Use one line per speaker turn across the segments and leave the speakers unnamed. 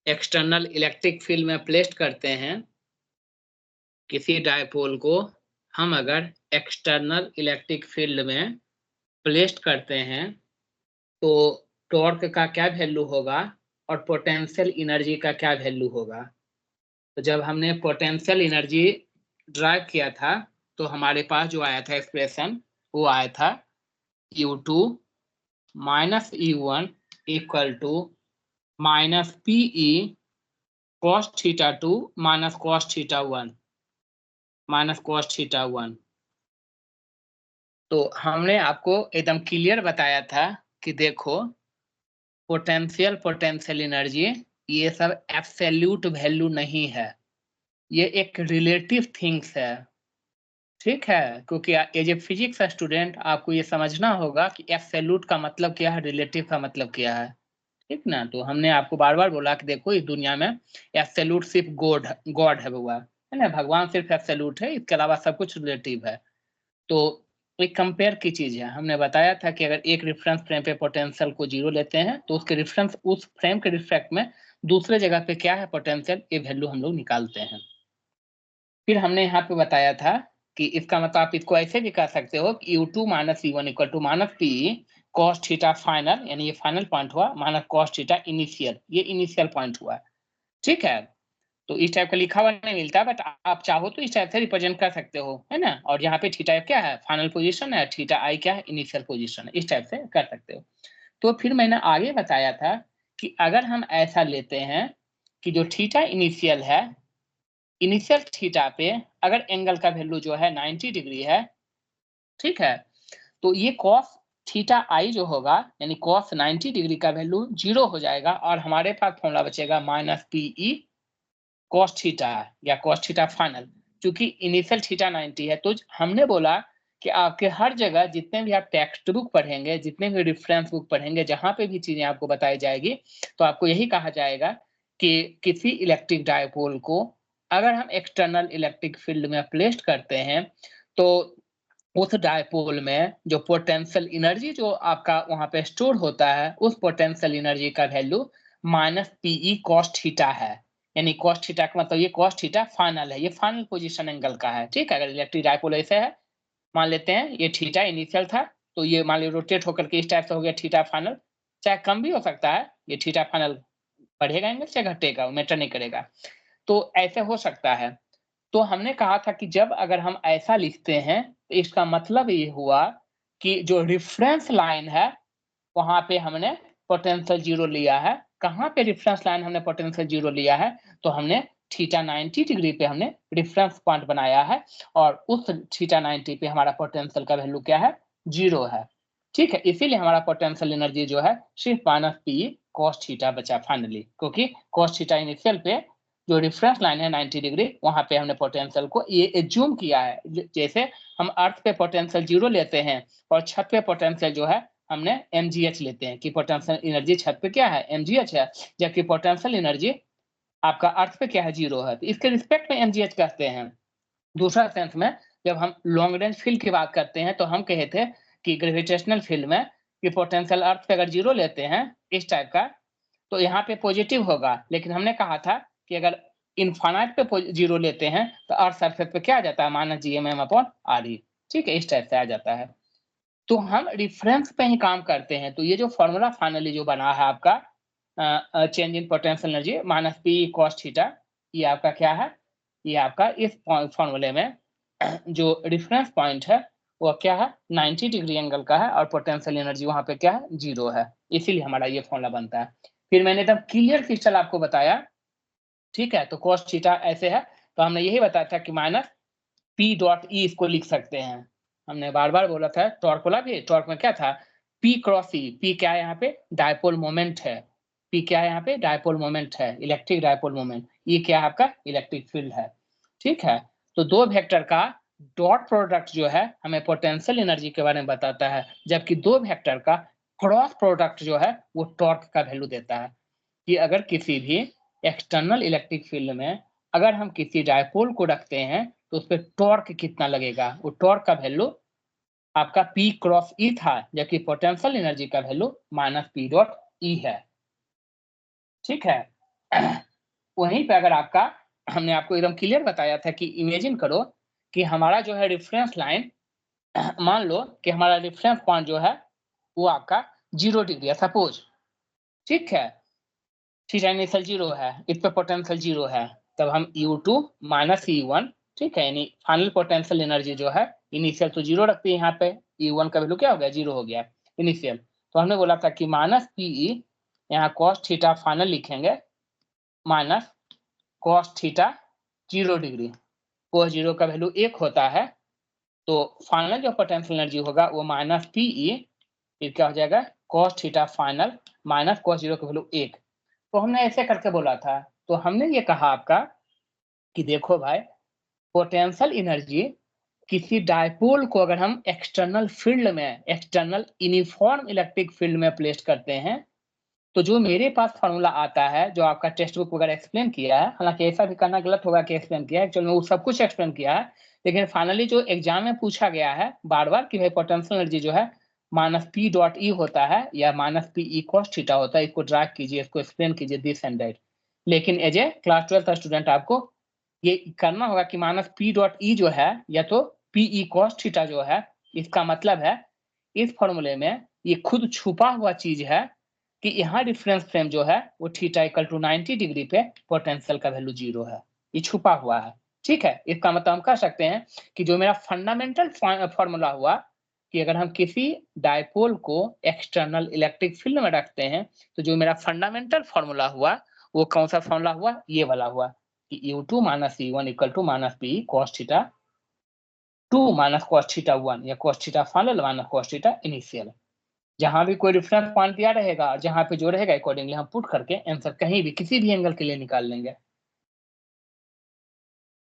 External electric field में placed करते हैं, किसी डायपोल को हम अगर एक्सटर्नल इलेक्ट्रिक फील्ड में प्लेस्ड करते हैं तो टॉर्क का क्या वैल्यू होगा और पोटेंशियल एनर्जी का क्या वैल्यू होगा। तो जब हमने पोटेंशियल एनर्जी ड्राइव किया था तो हमारे पास जो आया था एक्सप्रेशन वो आया था U2 minus U1 equal to minus PE cos theta 2 minus cos theta 1 minus cos theta 1। तो हमने आपको एकदम क्लियर बताया था कि देखो पोटेंशियल एनर्जी ये सब एब्सोल्यूट वैल्यू नहीं है, ये एक रिलेटिव थिंग्स है, ठीक है। क्योंकि एज ए फिजिक्स स्टूडेंट आपको ये समझना होगा कि एब्सोल्यूट का मतलब क्या है, रिलेटिव का मतलब क्या है, ठीक ना। तो हमने आपको बार बार बोला कि देखो इस दुनिया में एब्सोल्यूट सिर्फ गॉड है हुआ है ना, भगवान सिर्फ एब्सोल्यूट है, इसके अलावा सब कुछ रिलेटिव है। तो एक कंपेयर की चीज है, हमने बताया था कि अगर एक रेफरेंस फ्रेम पे पोटेंशियल को 0 लेते हैं तो उसके रेफरेंस उस फ्रेम के रिफ्लेक्ट में दूसरे जगह पे क्या है पोटेंशियल, ये वैल्यू हम लोग निकालते हैं। फिर हमने यहाँ पे बताया था कि इसका मतलब आप इसको ऐसे भी कह सकते हो कि U2 minus U1 equal to minus PE cos theta final, यानी ये फाइनल पॉइंट हुआ, माइनस cos थीटा इनिशियल, ये इनिशियल पॉइंट हुआ, ठीक है। तो इस टाइप का लिखा हुआ नहीं मिलता, बट आप चाहो तो इस टाइप से रिप्रेजेंट कर सकते हो, है ना। और यहाँ पे थीटा क्या है, फाइनल पोजीशन है, थीटा आई क्या है, इनिशियल पोजीशन है, इस टाइप से कर सकते हो। तो फिर मैंने आगे बताया था कि अगर हम ऐसा लेते हैं कि जो थीटा इनिशियल है, इनिशियल थीटा पे अगर एंगल का वैल्यू जो है 90 डिग्री है, ठीक है, तो ये cos थीटा आई जो होगा यानी cos 90 डिग्री का वैल्यू 0 हो जाएगा और हमारे पास फॉर्मूला बचेगा माइनस PE cos थीटा या cos थीटा फाइनल। क्योंकि इनिशियल थीटा 90 है तो हमने बोला कि आपके हर जगह जितने भी आप टेक्स्ट बुक पढ़ेंगे, जितने भी रेफरेंस बुक पढ़ेंगे, जहां पे भी चीजें आपको बताई जाएगी तो आपको यही कहा जाएगा कि किसी इलेक्ट्रिक डायपोल को अगर हम एक्सटर्नल इलेक्ट्रिक फील्ड में प्लेस्ड करते हैं तो उस डायपोल में जो पोटेंशियल एनर्जी जो आपका वहां पे स्टोर होता है, उस पोटेंशियल एनर्जी का value minus PE cos theta है। यानी cos थीटा का मतलब ये cos थीटा फाइनल है, ये फाइनल पोजीशन एंगल का है, ठीक है। अगर इलेक्ट्रिक डायपोल ऐसे है, मान लेते हैं ये थीटा इनिशियल था तो ये मान लीजिए रोटेट होकर के इस टाइप से हो गया थीटा फाइनल, चाहे कम भी हो सकता है, ये थीटा फाइनल बढ़ेगा एंगल चाहे घटेगा, मैटर नहीं करेगा, तो ऐसे हो सकता है। तो हमने कहा था कि जब अगर हम ऐसा लिखते हैं तो इसका मतलब ये हुआ कि जो रेफरेंस लाइन है वहां पे हमने पोटेंशियल 0 लिया है। कहाँ पे रेफरेंस लाइन हमने पोटेंशियल 0 लिया है, तो हमने थीटा 90 डिग्री पे हमने रेफरेंस पॉइंट बनाया है और उस थीटा 90 पे हमारा पोटेंशियल का वैल्यू क्या है, 0 है, ठीक है। इसीलिए हमारा पोटेंशियल एनर्जी जो है सिर्फ माइनस PE cos थीटा बचा फाइनली, क्योंकि cos थीटा इनिशियल पे जो रेफरेंस लाइन है 90 डिग्री वहां पे हमने पोटेंशियल को ये एज्यूम किया है। जैसे हम अर्थ पे पोटेंशियल 0 लेते हैं और छत पे पोटेंशियल जो है हमने mgh लेते हैं कि पोटेंशियल एनर्जी छत पे क्या है, mgh है, जबकि पोटेंशियल एनर्जी आपका अर्थ पे क्या है, 0 है, तो इसके रिस्पेक्ट में mgh कहते हैं। दूसरा सेंस में जब हम लॉन्ग रेंज फील्ड की बात करते हैं तो हम कहे थे कि ग्रेविटेशनल फील्ड में कि पोटेंशियल अर्थ पे अगर 0 लेते हैं इस टाइप का तो यहाँ पे पॉजिटिव होगा, लेकिन हमने कहा था कि अगर इनफाइनाइट पे 0 लेते हैं तो अर्थ सरफेस पे क्या आ जाता है, माइनस GMM अपॉन RE, ठीक है, इस टाइप से आ जाता है। तो हम रिफरेंस पे ही काम करते हैं। तो ये जो फॉर्मूला फाइनली जो बना है आपका change in potential energy minus PE cos theta, ये आपका क्या है, ये आपका इस फॉर्मूले में जो रेफरेंस पॉइंट है वो क्या है, 90 डिग्री एंगल का है और पोटेंशियल एनर्जी वहां पे क्या है, 0 है, इसीलिए हमारा ये फॉर्मूला बनता है। फिर मैंने एकदम क्लियर क्रिस्टल आपको बताया, ठीक है। तो cos थीटा ऐसे है तो हमने यही बताया था कि माइनस P.E इसको लिख सकते हैं। हमने बार बार बोला था टॉर्क बोला भी, टॉर्क में क्या था, P क्रॉस E, P क्या है यहाँ पे, डायपोल मोमेंट है, P क्या है यहाँ पे, डायपोल मोमेंट है, इलेक्ट्रिक डायपोल मोमेंट, E क्या है आपका, इलेक्ट्रिक फील्ड है, ठीक है। तो दो वेक्टर का डॉट प्रोडक्ट जो है हमें पोटेंशियल एनर्जी के बारे में बताता है, जबकि दो वेक्टर का क्रॉस प्रोडक्ट जो है वो टॉर्क का वैल्यू देता है। कि अगर किसी भी एक्सटर्नल इलेक्ट्रिक फील्ड में अगर हम किसी डायपोल को रखते हैं तो उस पर टॉर्क कितना लगेगा, वो टॉर्क का वैल्यू आपका P क्रॉस E था, जबकि पोटेंशियल एनर्जी का value minus P dot E है, ठीक है। वहीं पे अगर आपका, हमने आपको एकदम क्लियर बताया था कि इमेजिन करो कि हमारा जो है रेफरेंस लाइन, मान लो कि हमारा रेफरेंस पॉइंट जो है वो आपका 0 डिग्री है सपोज, ठीक है, थीटा इनिशियल 0 है, इस पे पोटेंशियल 0 है, तब हम U2 माइनस E1, ठीक है, यानी फाइनल पोटेंशियल एनर्जी जो है, इनिशियल तो 0 रखती है यहाँ पे, E1 का वैल्यू क्या हो गया, 0 हो गया इनिशियल। तो हमने बोला था कि माइनस PE, यहाँ cos थीटा फाइनल लिखेंगे, minus cos theta 0 degree, cos 0 का वैल्यू 1 होता है, तो फाइनल जो पोटेंशियल एनर्जी होगा वो माइनस PE, फिर क्या हो जाएगा, cos theta final minus cos 0 का वैल्यू 1। तो हमने ऐसे करके बोला था, तो हमने ये कहा आपका कि देखो भाई, पोटेंशियल एनर्जी किसी डायपोल को अगर हम एक्सटर्नल फील्ड में, एक्सटर्नल यूनिफॉर्म इलेक्ट्रिक फील्ड में प्लेस करते हैं, तो जो मेरे पास फॉर्मूला आता है, जो आपका टेक्स्ट बुक वगैरह एक्सप्लेन किया है, हालांकि ऐसा भी करना गलत होगा कि एक्सप्लेन किया है, एक्चुअली में वो सब कुछ एक्सप्लेन किया है, लेकिन फाइनली जो एग्जाम में पूछा गया है बार बार कि भाई पोटेंशियल एनर्जी जो है माइनस पी डॉट ई होता है या minus P E cos theta होता है, इसको ड्रैग कीजिए, इसको एक्सप्लेन कीजिए दिस एंड दैट। लेकिन एज ए क्लास 12 स्टूडेंट आपको ये करना होगा कि माइनस पी डॉट ई जो है या तो पी ई कॉस थीटा जो है, इसका मतलब है इस फॉर्मूले में ये खुद छुपा हुआ चीज है कि यहाँ रेफरेंस फ्रेम जो है वो थीटा इक्वल टू 90 डिग्री पे पोटेंशियल का वैल्यू 0 है, ये छुपा हुआ है, ठीक है। इसका मतलब हम कह सकते हैं कि जो मेरा फंडामेंटल फॉर्मूला हुआ कि अगर हम किसी डायपोल को एक्सटर्नल इलेक्ट्रिक फील्ड में रखते हैं, तो जो मेरा फंडामेंटल फॉर्मूला हुआ वो कौन सा फॉर्मूला हुआ, ये वाला हुआ कि U2 minus E1 equal to minus P cos theta 2 minus cos theta 1 या cos theta final minus cos theta initial. जहां भी कोई रेफरेंस पॉइंट दिया रहेगा और जहां पे जो रहेगा अकॉर्डिंगली हम पुट करके आंसर कहीं भी किसी भी एंगल के लिए निकाल लेंगे।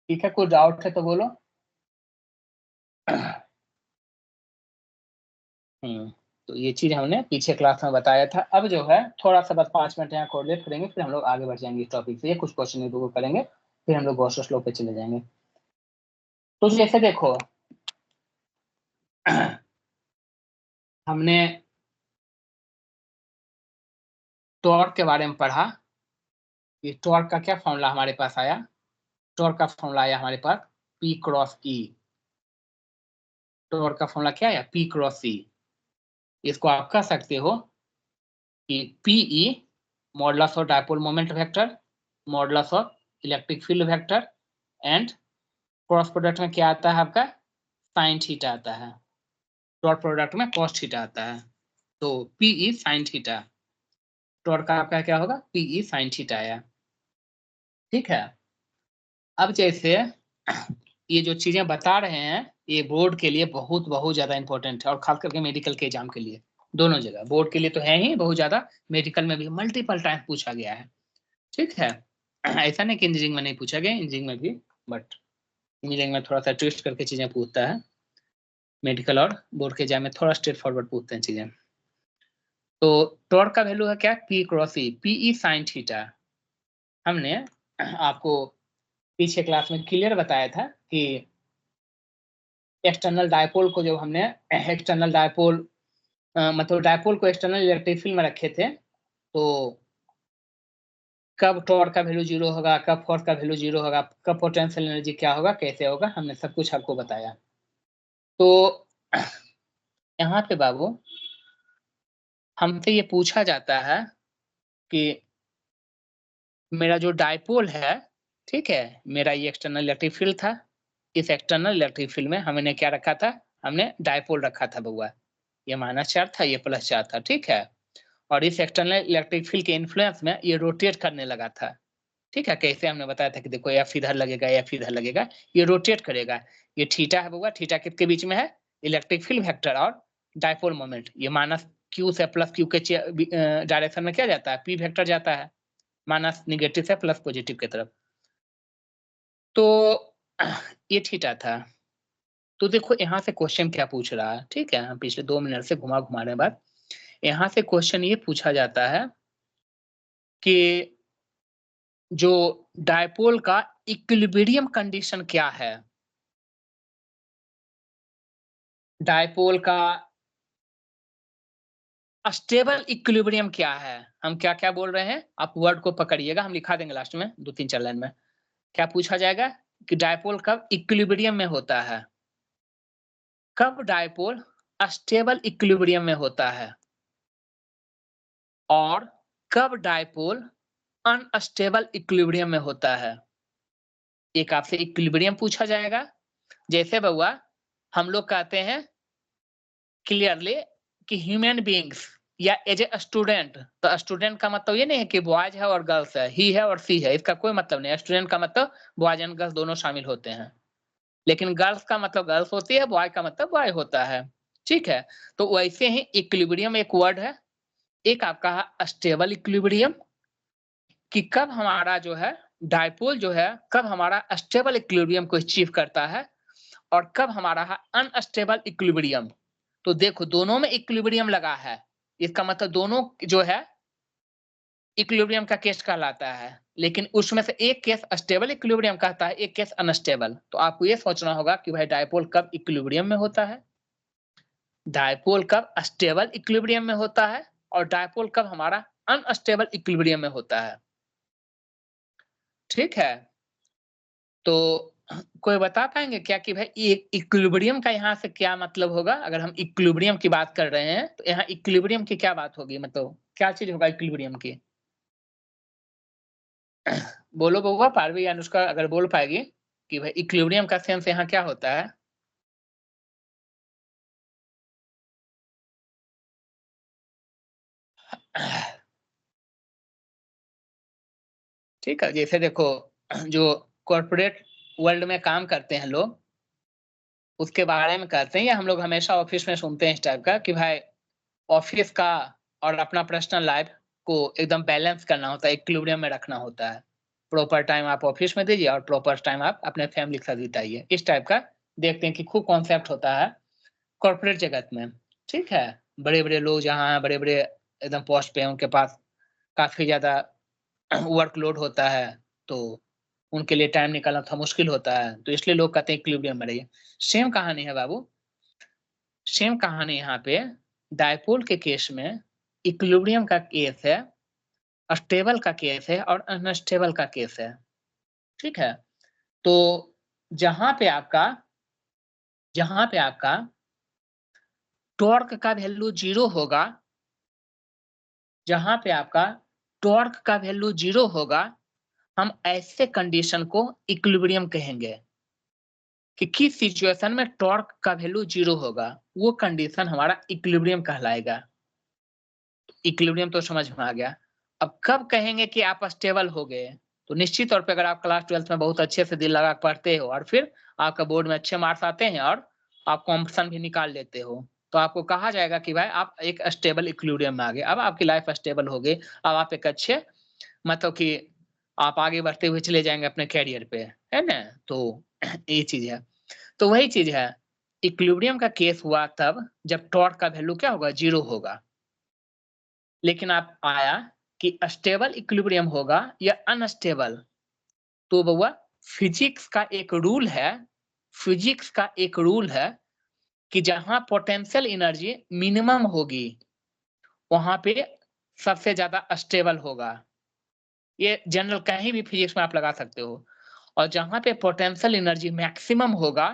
ठीक है, कोई डाउट है तो बोलो। तो ये चीज हमने पीछे क्लास में बताया था। अब जो है थोड़ा सा बस 5 मिनट यहाँ कोरिलेट करेंगे, फिर हम लोग आगे बढ़ जाएंगे इस टॉपिक से, ये कुछ क्वेश्चन एक दो करेंगे, फिर हम लोग गॉस लॉ पे चले जाएंगे। तो जैसे देखो हमने टॉर्क के बारे में पढ़ा, ये टॉर्क का क्या फॉर्मूला हमारे पास आया, टॉर्क का फॉर्मूला आया हमारे पास P क्रॉस E। टॉर्क का फॉर्मूला क्या आया, P क्रॉस E। इसको आप कह सकते हो कि PE modulus of dipole moment vector, modulus of electric field vector, and cross product में क्या आता है आपका, साइन थीटा आता है, डॉट प्रोडक्ट में कॉस थीटा आता है, तो PE साइन थीटा, टॉर्क का आपका क्या होगा, PE साइन थीटा आया, ठीक है। अब जैसे ये जो चीजें बता रहे हैं ये बोर्ड के लिए बहुत बहुत ज्यादा इंपॉर्टेंट है, और खास करके मेडिकल के एग्जाम के लिए, दोनों जगह, बोर्ड के लिए तो है ही बहुत ज्यादा, मेडिकल में भी मल्टीपल टाइम पूछा गया है, ठीक है। ऐसा नहीं कि इंजीनियरिंग में नहीं पूछा गया, इंजीनियरिंग में भी, बट इंजीनियरिंग में थोड़ा सा ट्विस्ट करके चीजें पूछता है, मेडिकल और बोर्ड के एग्जाम में थोड़ा स्ट्रेट फॉरवर्ड पूछते हैं चीजें। तो टॉर्क का वैल्यू है क्या, P cross E, PE sine theta. हमने आपको पीछे क्लास में क्लियर बताया था कि एक्सटर्नल डायपोल को, जब हमने एक्सटर्नल डायपोल मतलब डायपोल को एक्सटर्नल इलेक्ट्रिक फील्ड में रखे थे, तो कब टॉर्क का वैल्यू 0 होगा, कब फोर्स का वैल्यू 0 होगा, कब पोटेंशियल एनर्जी क्या होगा, कैसे होगा, हमने सब कुछ आपको बताया। तो यहाँ पे बाबू हमसे ये पूछा जाता है कि मेरा जो डायपोल है, ठीक है, मेरा ये एक्सटर्नल इलेक्ट्रिक फील्ड था, इस एक्सटर्नल इलेक्ट्रिक फील्ड में हमने क्या रखा था, हमने डायपोल रखा था बउआ, ये -4 था, ये +4 था, ठीक है। और इस एक्सटर्नल इलेक्ट्रिक फील्ड के इन्फ्लुएंस में ये रोटेट करने लगा था, ठीक है। कैसे हमने बताया था कि देखो एफ इधर लगेगा, एफ इधर लगेगा, ये रोटेट करेगा, ये थीटा है बउआ, थीटा किसके बीच में है, इलेक्ट्रिक फील्ड वेक्टर और डायपोल मोमेंट, ये -q से +q के डायरेक्शन में क्या जाता है, p वेक्टर जाता है, माइनस निगेटिव से प्लस पॉजिटिव की तरफ। तो ये थीटा था। तो देखो यहाँ से क्वेश्चन क्या पूछ रहा है, ठीक है, हम पिछले 2 मिनट से घुमा रहे बात। यहाँ से क्वेश्चन ये पूछा जाता है कि जो डायपोल का इक्विलिब्रियम कंडीशन क्या है, डायपोल का स्टेबल इक्विलिब्रियम क्या है, हम क्या क्या बोल रहे हैं, आप वर्ड को पकड़िएगा, हम लिखा देंगे लास्ट में 2-3-4 लाइन में। क्या पूछा जाएगा कि डायपोल कब इक्विलिब्रियम में होता है, कब डायपोल स्टेबल इक्विलिब्रियम में होता है, और कब डायपोल अनस्टेबल इक्विलिब्रियम में होता है। एक आपसे इक्विलिब्रियम पूछा जाएगा, जैसे बउआ हम लोग कहते हैं क्लियरली कि ह्यूमन बीइंग्स या एज ए स्टूडेंट, तो स्टूडेंट का मतलब ये नहीं है कि बॉयज है और गर्ल्स है, ही है और सी है, इसका कोई मतलब नहीं है। स्टूडेंट का मतलब बॉयज एंड गर्ल्स दोनों शामिल होते हैं, लेकिन गर्ल्स का मतलब गर्ल्स होती है, बॉय का मतलब बॉय होता है। ठीक है, तो वैसे ही इक्विलिब्रियम एक वर्ड है, एक आपका स्टेबल इक्विलिब्रियम कि कब हमारा जो है डायपोल जो है, कब हमारा स्टेबल इक्विलिब्रियम को अचीव करता है, और कब हमारा है अनस्टेबल इक्विलिब्रियम। तो देखो दोनों में इक्विलिब्रियम लगा है, इसका मतलब दोनों जो है इक्विलिब्रियम का केस कहलाता है, लेकिन उसमें से एक केस स्टेबल इक्विलिब्रियम कहता है, एक केस अनस्टेबल। तो आपको ये सोचना होगा कि भाई डायपोल कब इक्विलिब्रियम में होता है, डायपोल कब स्टेबल इक्विलिब्रियम में होता है, और डायपोल कब हमारा अनस्टेबल इक्विलिब्रियम में होता है। ठीक है, तो कोई बता पाएंगे क्या कि भाई इक्विलिब्रियम का यहाँ से क्या मतलब होगा। अगर हम इक्विलिब्रियम की बात कर रहे हैं तो यहाँ इक्विलिब्रियम की क्या बात होगी, मतलब क्या चीज होगा इक्विलिब्रियम की। बोलो बउआ, पारवी या अनुष्का अगर बोल पाएगी कि भाई इक्विलिब्रियम का सेंस यहाँ क्या होता है। ठीक है, जैसे देखो जो कॉर्पोरेट वर्ल्ड में काम करते हैं लोग, उसके बारे में कहते हैं, या हम लोग हमेशा ऑफिस में सुनते हैं इस टाइप का कि भाई ऑफिस का और अपना पर्सनल लाइफ को एकदम बैलेंस करना होता है, इक्विलिब्रियम में रखना होता है। प्रॉपर टाइम आप ऑफिस में दीजिए और प्रॉपर टाइम आप अपने फैमिली के साथ बिताइए। इस टाइप का देखते हैं कि खूब कॉन्सेप्ट होता है कॉर्पोरेट जगत में। ठीक है, बड़े-बड़े लोग जहाँ हैं, बड़े-बड़े एकदम पोस्ट पे हैं, उनके पास काफ़ी ज़्यादा वर्कलोड होता है, तो उनके लिए टाइम निकालना थोड़ा मुश्किल होता है, तो इसलिए लोग कहते हैं इक्विलिब्रियम में रहिए। सेम कहानी है बाबू, सेम कहानी यहाँ पे डायपोल के केस में इक्विलिब्रियम का केस है, स्टेबल का केस है और अनस्टेबल का केस है। ठीक है, तो जहाँ पे आपका जहाँ पे आपका टॉर्क का वैल्यू 0 होगा, जहाँ पे आपका टॉर्क का वैल्यू 0 होगा, हम ऐसे कंडीशन को इक्विलिब्रियम कहेंगे कि किस सिचुएशन में टॉर्क का वैल्यू 0 होगा, वो कंडीशन हमारा इक्विलिब्रियम कहलाएगा। इक्विलिब्रियम तो समझ में आ गया। अब कब कहेंगे कि आप स्टेबल हो गए, तो निश्चित तौर पे अगर आप क्लास 12th में बहुत अच्छे से दिल लगा के पढ़ते हो और फिर आपका बोर्ड में अच्छे मार्क्स आते हैं और आप कॉम्पिटिशन भी निकाल लेते हो, तो आपको कहा जाएगा कि भाई आप एक स्टेबल इक्विलिब्रियम में आ गए। अब आपकी लाइफ स्टेबल हो गई, अब आप एक अच्छे मतलब कि आप आगे बढ़ते हुए चले जाएँगे अपने करियर पे, है ना? तो ये चीज़ है। तो वही चीज़ है, इक्विलिब्रियम का केस हुआ तब जब टॉर्क का वैल्यू क्या होगा? 0 होगा। लेकिन आप आया कि स्टेबल इक्विलिब्रियम होगा या अनस्टेबल, तो बउआ फिजिक्स का एक रूल है, फिजिक्स का एक रूल है कि जहाँ पोटेंशियल एनर्जी मिनिमम होगी, वहाँ पे सबसे ज़्यादा स्टेबल होगा। ये जनरल कहीं भी फिजिक्स में आप लगा सकते हो। और जहाँ पे पोटेंशियल एनर्जी मैक्सिमम होगा,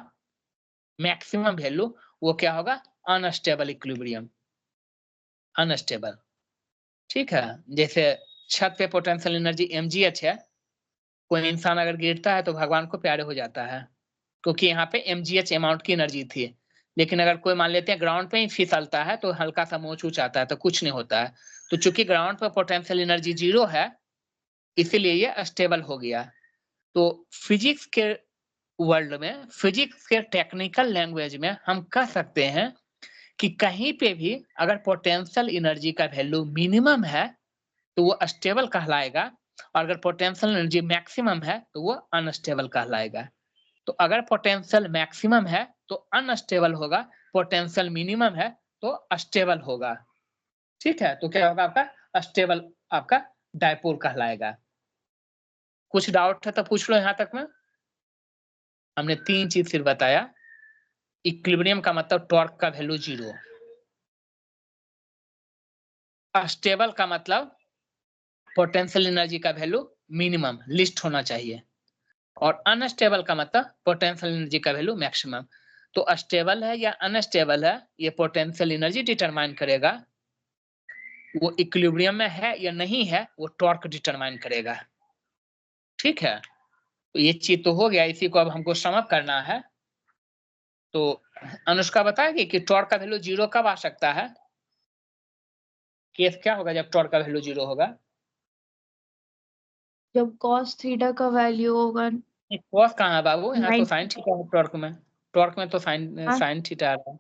मैक्सिमम वैल्यू, वो क्या होगा? Unstable equilibrium, unstable. ठीक है? जैसे छत पे पोटेंशियल एनर्जी mgh है, कोई इंसान अगर गिरता है तो भगवान को प्यारे हो जाता है, क्योंकि यहाँ पे mgh अमाउंट की एनर्जी थी। लेकिन अगर कोई मान लेते हैं ग्राउंड पे ही फिसलता है तो हल्का-सा मोच-वोच आता है तो कुछ नहीं होता है। तो चूँकि ग्राउंड पे पोटेंशियल एनर्जी 0 है, इसीलिए ये स्टेबल हो गया। तो फिजिक्स के वर्ल्ड में, फिजिक्स के टेक्निकल लैंग्वेज में हम कह सकते हैं कि कहीं पे भी अगर पोटेंशियल एनर्जी का वैल्यू मिनिमम है, तो वो स्टेबल कहलाएगा, और अगर पोटेंशियल एनर्जी मैक्सिमम है, तो वो अनस्टेबल कहलाएगा। तो अगर पोटेंशियल मैक्सिमम है, तो अनस्टेबल होगा, पोटेंशियल मिनिमम है, तो स्टेबल होगा। ठीक है? तो क्या होगा आपका? स्टेबल आपका डायपोल कहलाएगा। कुछ डाउट है तो पूछ लो यहाँ तक में। हमने 3 चीज़ फिर बताया, इक्विलिब्रियम का मतलब टॉर्क का वैल्यू 0, स्टेबल का मतलब पोटेंशियल एनर्जी का वैल्यू मिनिमम लिस्ट होना चाहिए, और अनस्टेबल का मतलब पोटेंशियल एनर्जी का वैल्यू मैक्सिमम। तो स्टेबल है या अनस्टेबल है, ये पोटेंशियल एनर्जी डिटरमाइन करेगा। वो इक्विलिब्रियम में है या नहीं है, वो टॉर्क डिटरमाइन करेगा। ठीक है, तो ये चीज तो हो गया, इसी को अब हमको सम अप करना है। तो अनुष्का बताएगी कि टॉर्क का वैल्यू 0 कब आ सकता है? केस क्या होगा जब टॉर्क का वैल्यू 0 होगा?
जब cos थीटा का वैल्यू होगा
कॉस कहाँ है बाबू? यहाँ तो
9,
साइन थीटा है टॉर्क में। टॉर्क में तो साइन थीटा आ रहा है।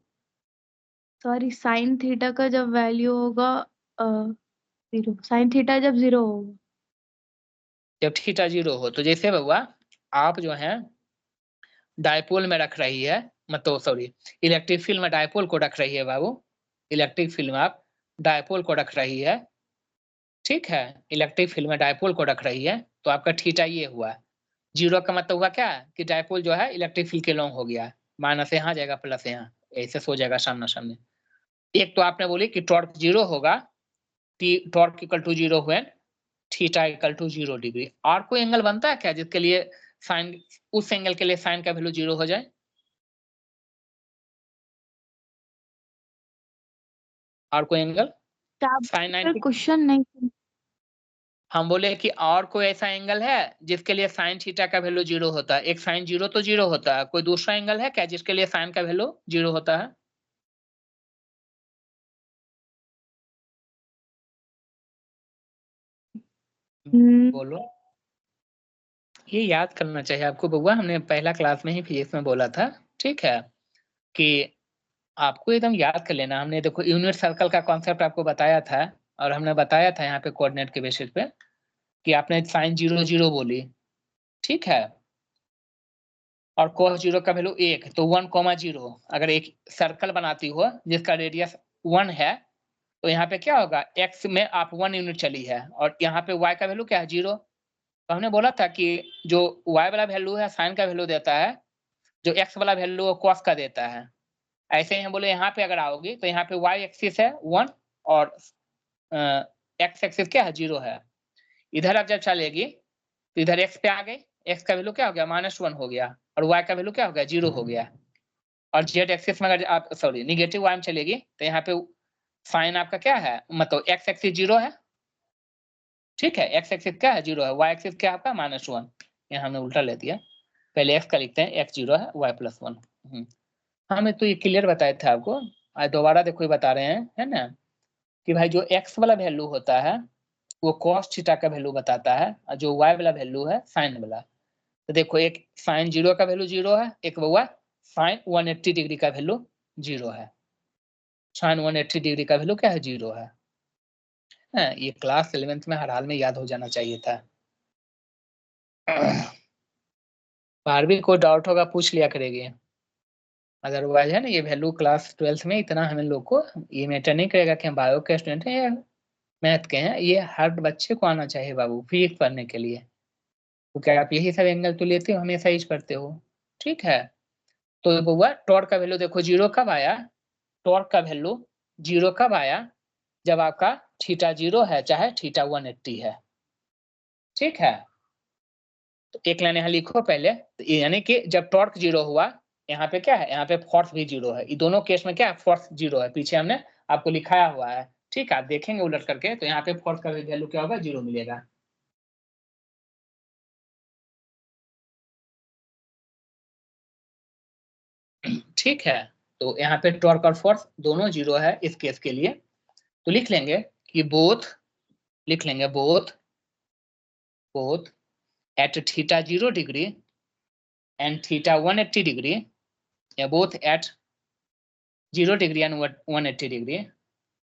सॉरी sin थीटा का जब वैल्यू होगा 0, sin थीटा जब 0 होगा।
जब थीटा 0 हो, तो जैसे बउआ आप जो है डायपोल में रख रही है, मतलब सॉरी इलेक्ट्रिक फील्ड में डायपोल को रख रही है बाबू। इलेक्ट्रिक फील्ड में आप डायपोल को रख रही है, ठीक है, इलेक्ट्रिक फील्ड में डायपोल को रख रही है, तो आपका थीटा ये हुआ। 0 का मतलब हुआ क्या कि डायपोल जो है इलेक्ट्रिक फील्ड के लॉन्ग हो गया, माइनस यहाँ जाएगा प्लस यहाँ, ऐसे सो जाएगा सामने सामने। एक तो आपने बोली कि टॉर्क 0 होगा, torque equal to 0 when theta equal to 0 degree. और कोई एंगल बनता है क्या जिसके लिए साइन, उस एंगल के लिए साइन का वैल्यू 0 हो जाए? और कोई एंगल? साइन 90?
क्वेश्चन नहीं।
हम बोले कि और कोई ऐसा एंगल है जिसके लिए साइन थीटा का वैल्यू 0 होता है? एक साइन 0 तो 0 होता है, कोई दूसरा एंगल है क्या जिसके लिए साइन का वैल्यू 0 होता है? बोलो, ये याद करना चाहिए आपको बउआ, हमने पहला क्लास में ही फिजिक्स में बोला था, ठीक है, कि आपको एकदम याद कर लेना। हमने देखो यूनिट सर्कल का कॉन्सेप्ट आपको बताया था, और हमने बताया था यहाँ पे कोऑर्डिनेट के बेसिस पे कि आपने साइन 0 0 बोली, ठीक है, और cos 0 का वैल्यू 1, तो 1,0 अगर एक सर्कल बनाती हो जिसका रेडियस 1 है, तो यहाँ पे क्या होगा, x में आप 1 यूनिट चली है, और यहाँ पे y का वैल्यू क्या है, 0। तो हमने बोला था कि जो y वाला वैल्यू है साइन का वैल्यू देता है, जो x वाला वैल्यू है cos का देता है। ऐसे ही हम बोले यहाँ पे अगर आओगी तो यहाँ पे y एक्सिस है 1, और x एक्सिस क्या है, 0 है। इधर आप जब चलेगी तो इधर x पे आ गई, x का वैल्यू क्या हो गया, -1 हो गया, और y का वैल्यू क्या हो गया, 0 हो गया। और z एक्सिस में अगर आप सॉरी निगेटिव y में चलेगी तो यहाँ पे साइन आपका क्या है, मतलब x एक्सिस 0 है, ठीक है, x एक्सिस क्या है, 0 है, y एक्सिस क्या है आपका, -1। यहाँ हमने उल्टा ले दिया, पहले x का लिखते हैं, x 0 है, y +1। हमें तो ये क्लियर बताए थे आपको, आज दोबारा देखो ये बता रहे हैं, है ना, कि भाई जो x वाला वैल्यू होता है वो cos थीटा का वैल्यू बताता है, और जो y वाला वैल्यू है साइन वाला। तो देखो एक साइन 0 का वैल्यू 0 है, एक हुआ साइन 180 डिग्री का वैल्यू 0 है। साइन 180 डिग्री का वैल्यू क्या है, 0 है। ये क्लास 11th में हर हाल में याद हो जाना चाहिए था। बाहर भी कोई डाउट होगा पूछ लिया करेगी, अदरवाइज है ना ये वैल्यू क्लास 12th में इतना हमें लोग को ये मैटर नहीं करेगा कि हम बायो के स्टूडेंट हैं या मैथ के हैं, ये हर बच्चे को आना चाहिए बाबू फिजिक्स पढ़ने के लिए, तो क्या आप यही सब एंगल तो लेते हो, हमेशा यूज करते हो, ठीक है। तो बउआ टॉर्क का वैल्यू देखो 0 कब आया, टॉर्क का वैल्यू 0 कब आया, जब आपका थीटा 0 है चाहे थीटा 180 है, ठीक है। तो एक लाइन यहाँ लिखो पहले, तो यानी कि जब टॉर्क 0 हुआ, यहाँ पे क्या है, यहाँ पे फोर्स भी 0 है, ये दोनों केस में क्या है, फोर्स 0 है, पीछे हमने आपको लिखाया हुआ है, ठीक है, आप देखेंगे उलट करके तो यहाँ पे फोर्स का वैल्यू क्या होगा, 0 मिलेगा। ठीक है, तो यहाँ पे टॉर्क और फोर्स दोनों 0 है इस केस के लिए, तो लिख लेंगे कि बोथ, लिख लेंगे both at theta 0 degree and theta 180 degree, या both at 0 degree and 180 degree,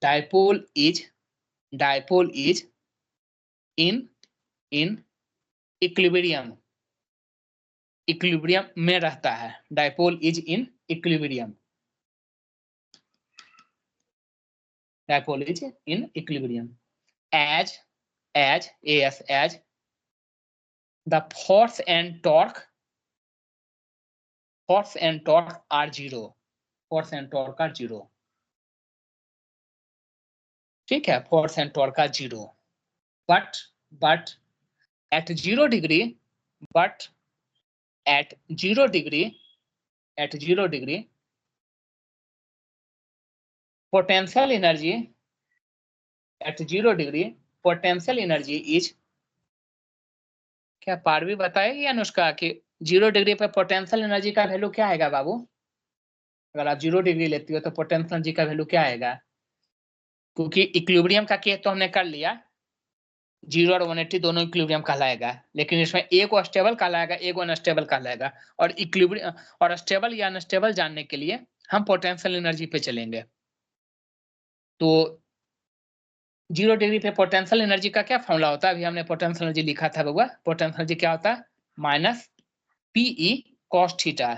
dipole is in equilibrium, equilibrium में रहता है, dipole is in equilibrium, dipole is in equilibrium as the force and torque are 0, force and torque are 0, ठीक है, force and torque are 0, but but at 0 degree, but at 0 degree, at 0 degree, potential energy at 0 degree, potential energy is, क्या पारवी बताएगी अनुष्का कि 0 degree पे potential energy का value क्या आएगा बाबू? अगर आप 0 डिग्री लेती हो तो पोटेंशियल एनर्जी का वैल्यू क्या आएगा? क्योंकि इक्विलिब्रियम का केस तो हमने कर लिया, 0 और 180 दोनों इक्विलिब्रियम कहलाएगा, लेकिन इसमें एक को स्टेबल कहलाएगा, एक को अनस्टेबल कहलाएगा, और इक्विलिब्रियम और स्टेबल या अनस्टेबल जानने के लिए हम पोटेंशियल एनर्जी पे चलेंगे। तो 0 डिग्री पे पोटेंशियल एनर्जी का क्या फॉर्मूला होता है? अभी हमने पोटेंशियल एनर्जी लिखा था बउआ, पोटेंशियल एनर्जी क्या होता है? Minus PE cos theta,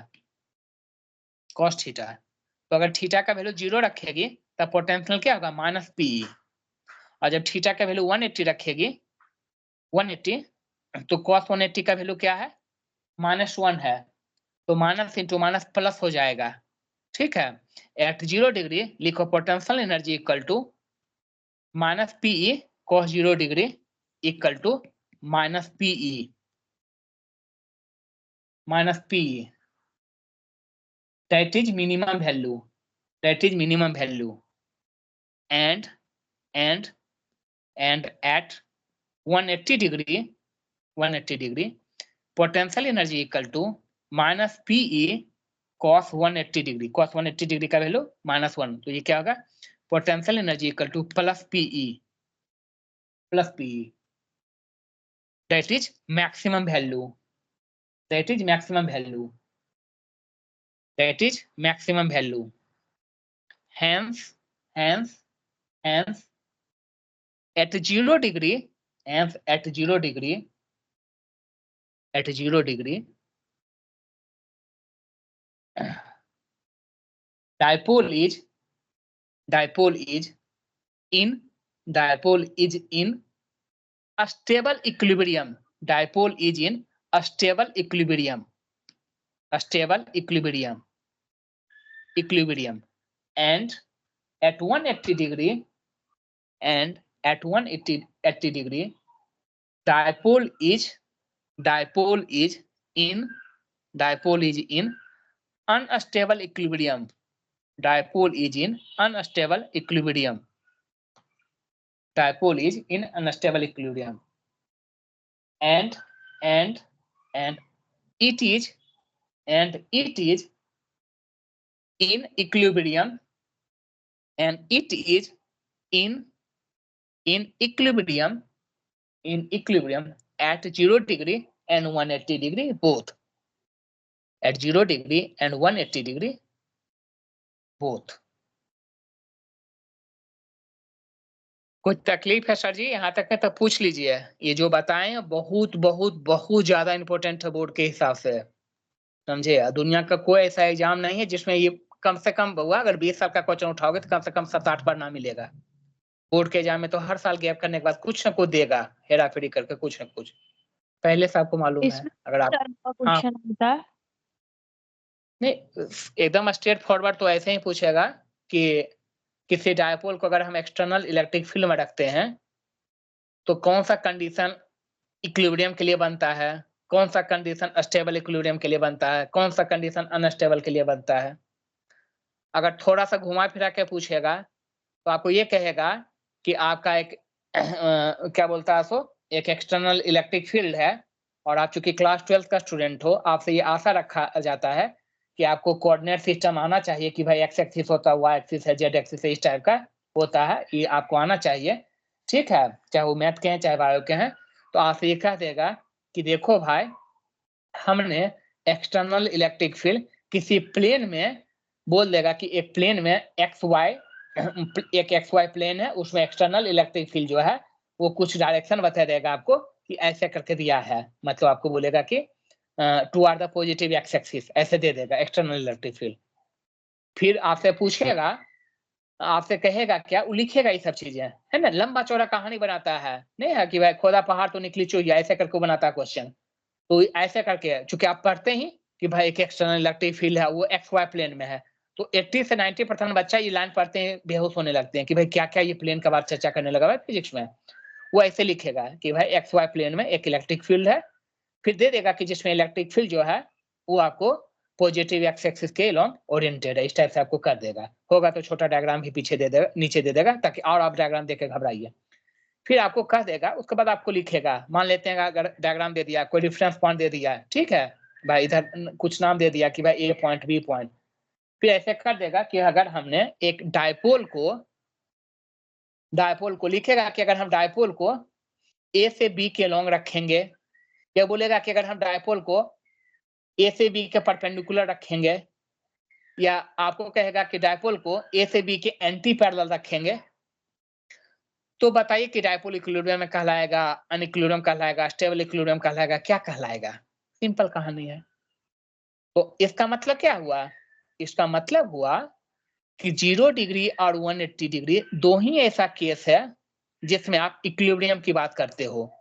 cos theta. तो अगर थीटा का वैल्यू 0 रखेगी तब पोटेंशियल क्या होगा? माइनस पीई, और जब थीटा का वैल्यू 180 रखेगी, 180, तो cos 180 का वैल्यू क्या है? -1 है, तो माइनस इंटू माइनस प्लस हो जाएगा, ठीक है। एट 0 डिग्री लिखो potential energy equal to minus PE cos 0 degree equal to minus PE, minus PE, that is minimum value, that is minimum value, and at 180 degree, 180 degree, potential energy equal to minus PE cos 180 degree, cos 180 degree का value -1, तो ये क्या होगा? Potential energy equal two plus PE, plus PE, that is maximum value, that is maximum value, that is maximum value. hence hence hence at 0 degree, hence at 0 degree, at 0 degree, dipole is in a stable equilibrium, dipole is in a stable equilibrium, a stable equilibrium, and at 180 degree, and at 180 degree, dipole is in unstable equilibrium, dipole is in unstable equilibrium, dipole is in unstable equilibrium, and it is in equilibrium, and it is in equilibrium at 0 degree and 180 degree both, at 0 degree and 180 degree both। कुछ तकलीफ है sir जी? यहाँ तक में तो पूछ लीजिए, ये जो बताएं बहुत बहुत बहुत ज्यादा इंपॉर्टेंट है बोर्ड के हिसाब से, समझे। दुनिया का कोई ऐसा एग्जाम नहीं है जिसमें ये कम से कम बउआ अगर 20 साल का क्वेश्चन उठाओगे तो कम से कम 7-8 बार ना मिलेगा। बोर्ड के एग्जाम में तो हर साल गैप करने के बाद कुछ ना कुछ देगा, हेरा फेरी करके कुछ ना कुछ, पहले से आपको मालूम है। अगर आप
क्वेश्चन होता है
नहीं एकदम स्ट्रेट फॉरवर्ड तो ऐसे ही पूछेगा कि किसी डायपोल को अगर हम एक्सटर्नल इलेक्ट्रिक फील्ड में रखते हैं तो कौन सा कंडीशन इक्विलिब्रियम के लिए बनता है, कौन सा कंडीशन स्टेबल इक्विलिब्रियम के लिए बनता है, कौन सा कंडीशन अनस्टेबल के लिए बनता है। अगर थोड़ा सा घुमा फिरा के पूछेगा तो आपको ये कहेगा कि आपका एक क्या बोलता है सो एक एक्सटर्नल इलेक्ट्रिक फील्ड है और आप चूंकि क्लास 12 का स्टूडेंट हो, आपसे ये आशा रखा जाता है कि आपको कोऑर्डिनेट सिस्टम आना चाहिए कि भाई एक्स एक्सिस होता है, वाई एक्सिस है, जेड एक्सिस है, इस टाइप का होता है, ये आपको आना चाहिए, ठीक है, चाहे वो मैथ के हैं चाहे बायो के हैं। तो आपसे ये कह देगा कि देखो भाई हमने एक्सटर्नल इलेक्ट्रिक फील्ड किसी प्लेन में बोल देगा कि एक प्लेन में एक्स वाई एक एक्स वाई प्लेन है, उसमें एक्सटर्नल इलेक्ट्रिक फील्ड जो है वो कुछ डायरेक्शन बता देगा आपको कि ऐसे करके दिया है, मतलब आपको बोलेगा कि toward the positive x axis ऐसे दे देगा एक्सटर्नल इलेक्ट्रिक फील्ड। फिर आपसे पूछेगा, आपसे कहेगा क्या, वो लिखेगा ये सब चीजें, है ना, लंबा चौड़ा कहानी बनाता है, नहीं है कि भाई खोदा पहाड़ तो निकली चोई ऐसे करके बनाता है क्वेश्चन। तो ऐसे करके चूंकि आप पढ़ते ही कि भाई एक एक्सटर्नल इलेक्ट्रिक फील्ड है वो एक्स वाई प्लेन में है, तो 80 से 90% बच्चा ये लाइन पढ़ते हैं बेहोश होने लगते हैं कि भाई क्या क्या ये प्लेन का बात चर्चा करने लगा है फिजिक्स में। वो ऐसे लिखेगा कि भाई एक्स वाई प्लेन में एक इलेक्ट्रिक फील्ड है, फिर दे देगा कि जिसमें इलेक्ट्रिक फील्ड जो है वो आपको पॉजिटिव एक्स एक्सिस के अलोंग ओरिएंटेड है, इस टाइप से आपको कर देगा। होगा तो छोटा डायग्राम भी पीछे दे देगा, नीचे दे देगा, ताकि और आप डायग्राम देख के घबराइए। फिर आपको कह देगा, उसके बाद आपको लिखेगा, मान लेते हैं अगर डायग्राम दे दिया, कोई रेफरेंस पॉइंट दे दिया, ठीक है भाई, इधर कुछ नाम दे दिया कि भाई ए पॉइंट बी पॉइंट, फिर ऐसे कर देगा कि अगर हमने एक डायपोल को लिखेगा कि अगर हम डायपोल को ए से बी के अलोंग रखेंगे, या बोलेगा कि अगर हम डायपोल को ए से बी के परपेंडिकुलर रखेंगे, या आपको कहेगा कि डायपोल को ए से बी के एंटी पैरेलल रखेंगे, तो बताइए कि डायपोल इक्विलिब्रियम में कहलाएगा, अनइक्विलिब्रियम कहलाएगा, स्टेबल इक्विलिब्रियम कहलाएगा, क्या कहलाएगा? सिंपल कहानी है। तो इसका मतलब क्या हुआ? इसका मतलब हुआ कि 0 डिग्री और 180 डिग्री दो ही ऐसा केस है जिसमें आप इक्विलिब्रियम की बात करते हो।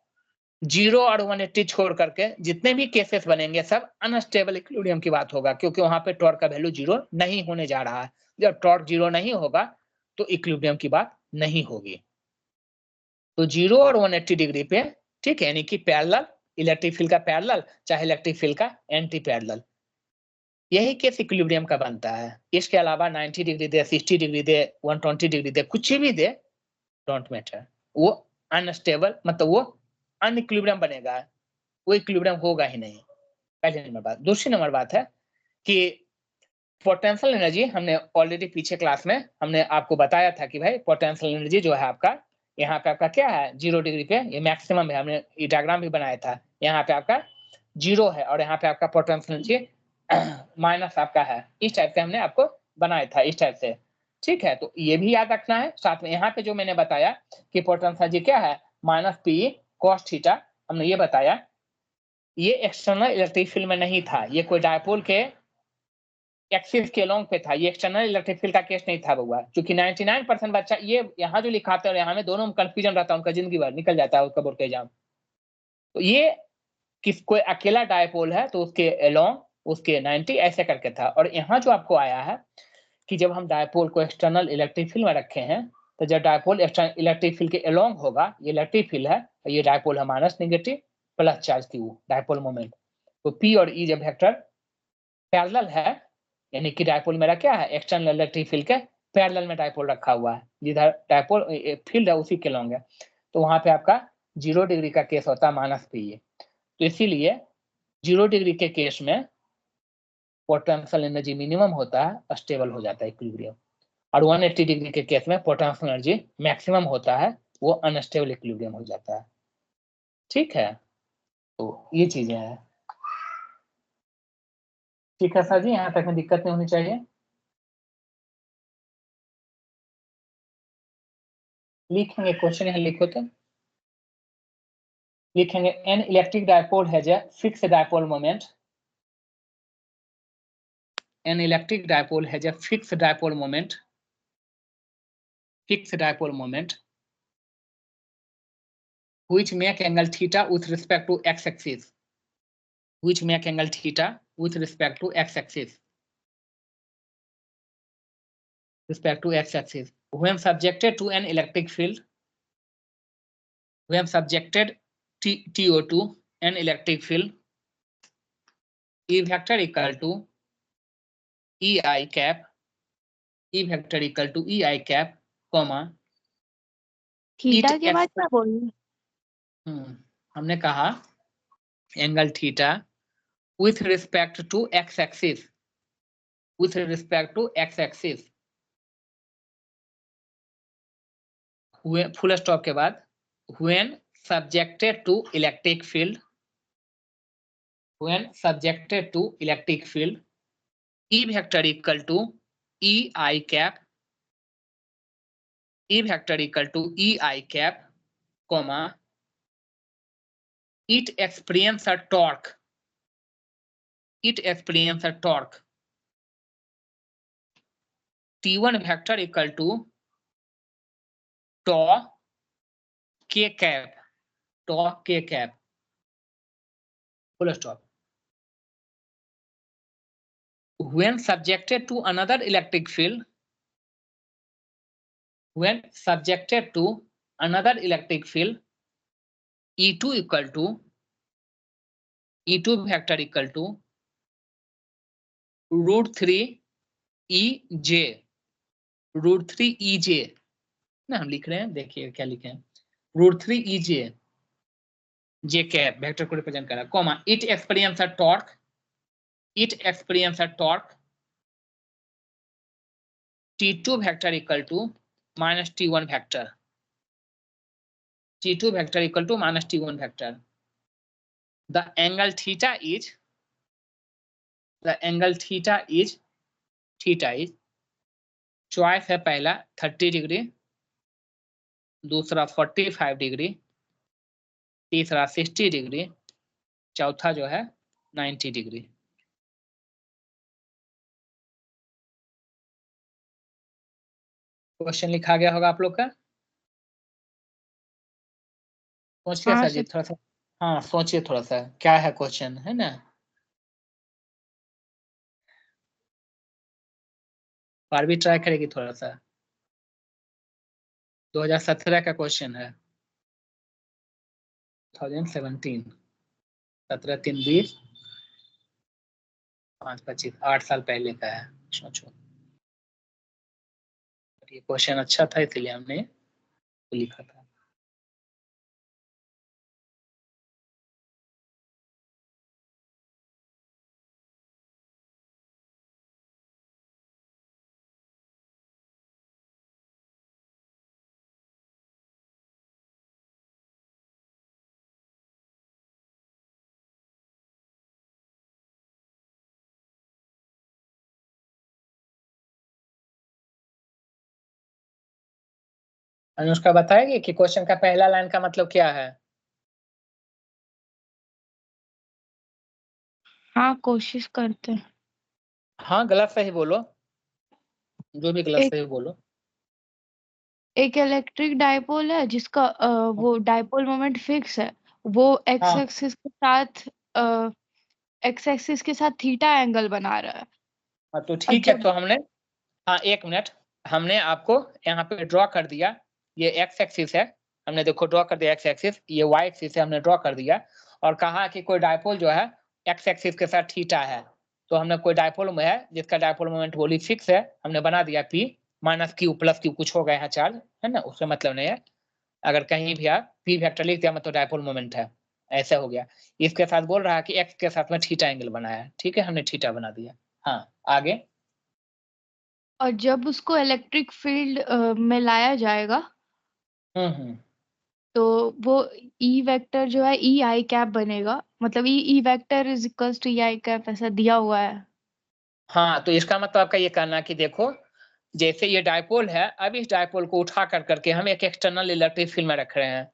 0 और 180 छोड़ करके जितने भी केसेस बनेंगे सब अनस्टेबल इक्विलिब्रियम की बात होगा, क्योंकि वहां पे टॉर्क का वैल्यू 0 नहीं होने जा रहा है। जब टॉर्क 0 नहीं होगा तो इक्विलिब्रियम की बात नहीं होगी। तो 0 और 180 डिग्री पे, ठीक है, यानी कि पैरेलल, इलेक्ट्रिक फील्ड का पैरेलल चाहे इलेक्ट्रिक फील्ड का एंटी पैरेलल, यही केस इक्विलिब्रियम का बनता है। इसके अलावा 90 डिग्री दे, 60 डिग्री दे, 120 डिग्री दे, कुछ भी दे, डोंट मैटर, वो अनस्टेबल, मतलब वो अनइक्विलिब्रियम बनेगा, वो इक्विलिब्रियम होगा ही नहीं। पहली नंबर बात। दूसरी नंबर बात है कि पोटेंशियल एनर्जी, हमने ऑलरेडी पीछे क्लास में हमने आपको बताया था कि भाई पोटेंशियल एनर्जी जो है आपका, यहाँ पे आपका क्या है, 0 डिग्री पे ये मैक्सिमम है, हमने ये डायग्राम भी बनाया था, यहाँ पे आपका 0 है और यहाँ पे आपका पोटेंशियल एनर्जी माइनस आपका है, इस टाइप से हमने आपको बनाया था, इस टाइप से, ठीक है। तो ये भी याद रखना है। साथ में यहाँ पे जो मैंने बताया कि पोटेंशियल एनर्जी क्या है, माइनस पी कॉस थीटा, हमने ये बताया, ये एक्सटर्नल इलेक्ट्रिक फील्ड में नहीं था, ये कोई डायपोल के एक्सिस के लॉन्ग पे था, ये एक्सटर्नल इलेक्ट्रिक फील्ड का केस नहीं था बउआ। क्योंकि 99% बच्चा ये यहाँ जो लिखाते हैं और यहाँ में दोनों में कंफ्यूजन रहता है, उनका जिंदगी भर निकल जाता है उसका बोर्ड का एग्जाम। तो ये किस कोई अकेला डायपोल है तो उसके अलोंग उसके 90 ऐसे करके था। और यहाँ जो आपको आया है कि जब हम डायपोल को एक्सटर्नल इलेक्ट्रिक फील्ड में रखे हैं, तो जब डायपोल एक्सटर्नल इलेक्ट्रिक फील्ड के अलोंग होगा, ये इलेक्ट्रिक फील्ड है, तो ये डायपोल है माइनस नेगेटिव प्लस चार्ज की वो डायपोल मोमेंट। तो पी और ई जब वेक्टर पैरेलल है, यानी कि डायपोल मेरा क्या है, एक्सटर्नल इलेक्ट्रिक फील्ड के पैरेलल में डायपोल रखा हुआ है, जिधर डायपोल फील्ड है उसी के लॉन्ग है, तो वहां पे आपका 0 डिग्री का केस होता है माइनस पी। तो इसीलिए 0 डिग्री के केस में पोटेंशियल एनर्जी मिनिमम होता है, स्टेबल हो जाता है इक्विलिब्रियम, और 180 डिग्री के केस में पोटेंशियल एनर्जी मैक्सिमम होता है, वो अनस्टेबल इक्विलिब्रियम हो जाता है। ठीक है, तो ये चीजें हैं। ठीक है सर जी, यहाँ तक में दिक्कत नहीं होनी चाहिए। लिखेंगे क्वेश्चन, यहाँ लिखो तो लिखेंगे, an electric dipole has a fixed dipole moment, an electric dipole has a fixed dipole moment, fixed dipole moment which make angle theta with respect to x-axis, which make angle theta with respect to x-axis, respect to x-axis when subjected to an electric field, when subjected TO to an electric field, E vector equal to EI cap, E vector equal to EI cap, comma
theta के बाद क्या बोलना?
हमने कहा angle theta with respect to x-axis, with respect to x-axis, full stop के बाद when subjected to electric field, when subjected to electric field, E vector equal to EI cap, E vector equal to EI cap, comma it experience a torque, it experience a torque T1 vector equal to tau k cap, tau k cap, full stop. When subjected to another electric field, when subjected to another electric field, E2 equal to E2 vector equal to √3 EJ, √3 EJ ना, हम लिख रहे हैं, देखिए क्या लिखे हैं, √3 EJ J cap vector को रिप्रेजेंट कर रहा है, comma it experience a torque, it experience a torque T2 vector equal to minus T1 vector, T2 vector equal to minus T1 vector. The angle theta is, the angle theta is choice है पहला 30 degree, दूसरा 45 degree, तीसरा 60 degree, चौथा जो है 90 degree. Question लिखा गया होगा आप लोग का, सोचिए
हाँ
सर जी
सर।
थोड़ा सा, हाँ सोचिए थोड़ा सा क्या है क्वेश्चन, है ना। और भी ट्राई करेगी थोड़ा सा, 2017 का क्वेश्चन है, 2017, 17 3 20 5 25, 8 साल पहले का है, सोचो। ये क्वेश्चन अच्छा था इसलिए हमने लिखा था। अनुष्का बताएगी कि क्वेश्चन का पहला लाइन का मतलब क्या है।
हाँ कोशिश करते हैं।
हाँ गलत सही बोलो, जो भी गलत
एक
सही बोलो।
एक इलेक्ट्रिक डाइपोल है जिसका वो डाइपोल मोमेंट फिक्स है, वो
हाँ
एक्स एक्सिस के साथ थीटा एंगल बना रहा है।
हाँ तो
और
ठीक है,
जब
तो हमने, हाँ एक मिनट, हमने आपको यहाँ पे ड्रॉ कर दिया, ये एक्स एक्सिस है, हमने देखो ड्रॉ कर दिया एक्स एक्सिस, ये वाई एक्सिस है, हमने ड्रॉ कर दिया और कहा कि कोई डायपोल जो है एक्स एक्सिस के साथ थीटा है, तो हमने कोई डायपोल में है जिसका डायपोल मोमेंट वोली फिक्स है, हमने बना दिया P minus Q plus Q, कुछ हो गया है चार्ज, है ना, उससे मतलब नहीं है। अगर कहीं भी आप पी वेक्टर लिख दिया मतलब डायपोल मोमेंट है, ऐसा हो गया। इसके साथ बोल रहा है कि एक्स के साथ में थीटा एंगल बनाया है, ठीक है, हमने थीटा बना दिया। हाँ आगे।
और जब उसको इलेक्ट्रिक फील्ड में लाया जाएगा
हम्म।
तो वो ई वेक्टर जो है ई आई कैप बनेगा, मतलब E vector is equals to E I cap, ऐसा दिया हुआ है।
हाँ तो इसका मतलब आपका ये कहना है कि देखो, जैसे ये डायपोल है, अब इस डायपोल को उठा कर करके हम एक एक्सटर्नल इलेक्ट्रिक फील्ड में रख रहे हैं,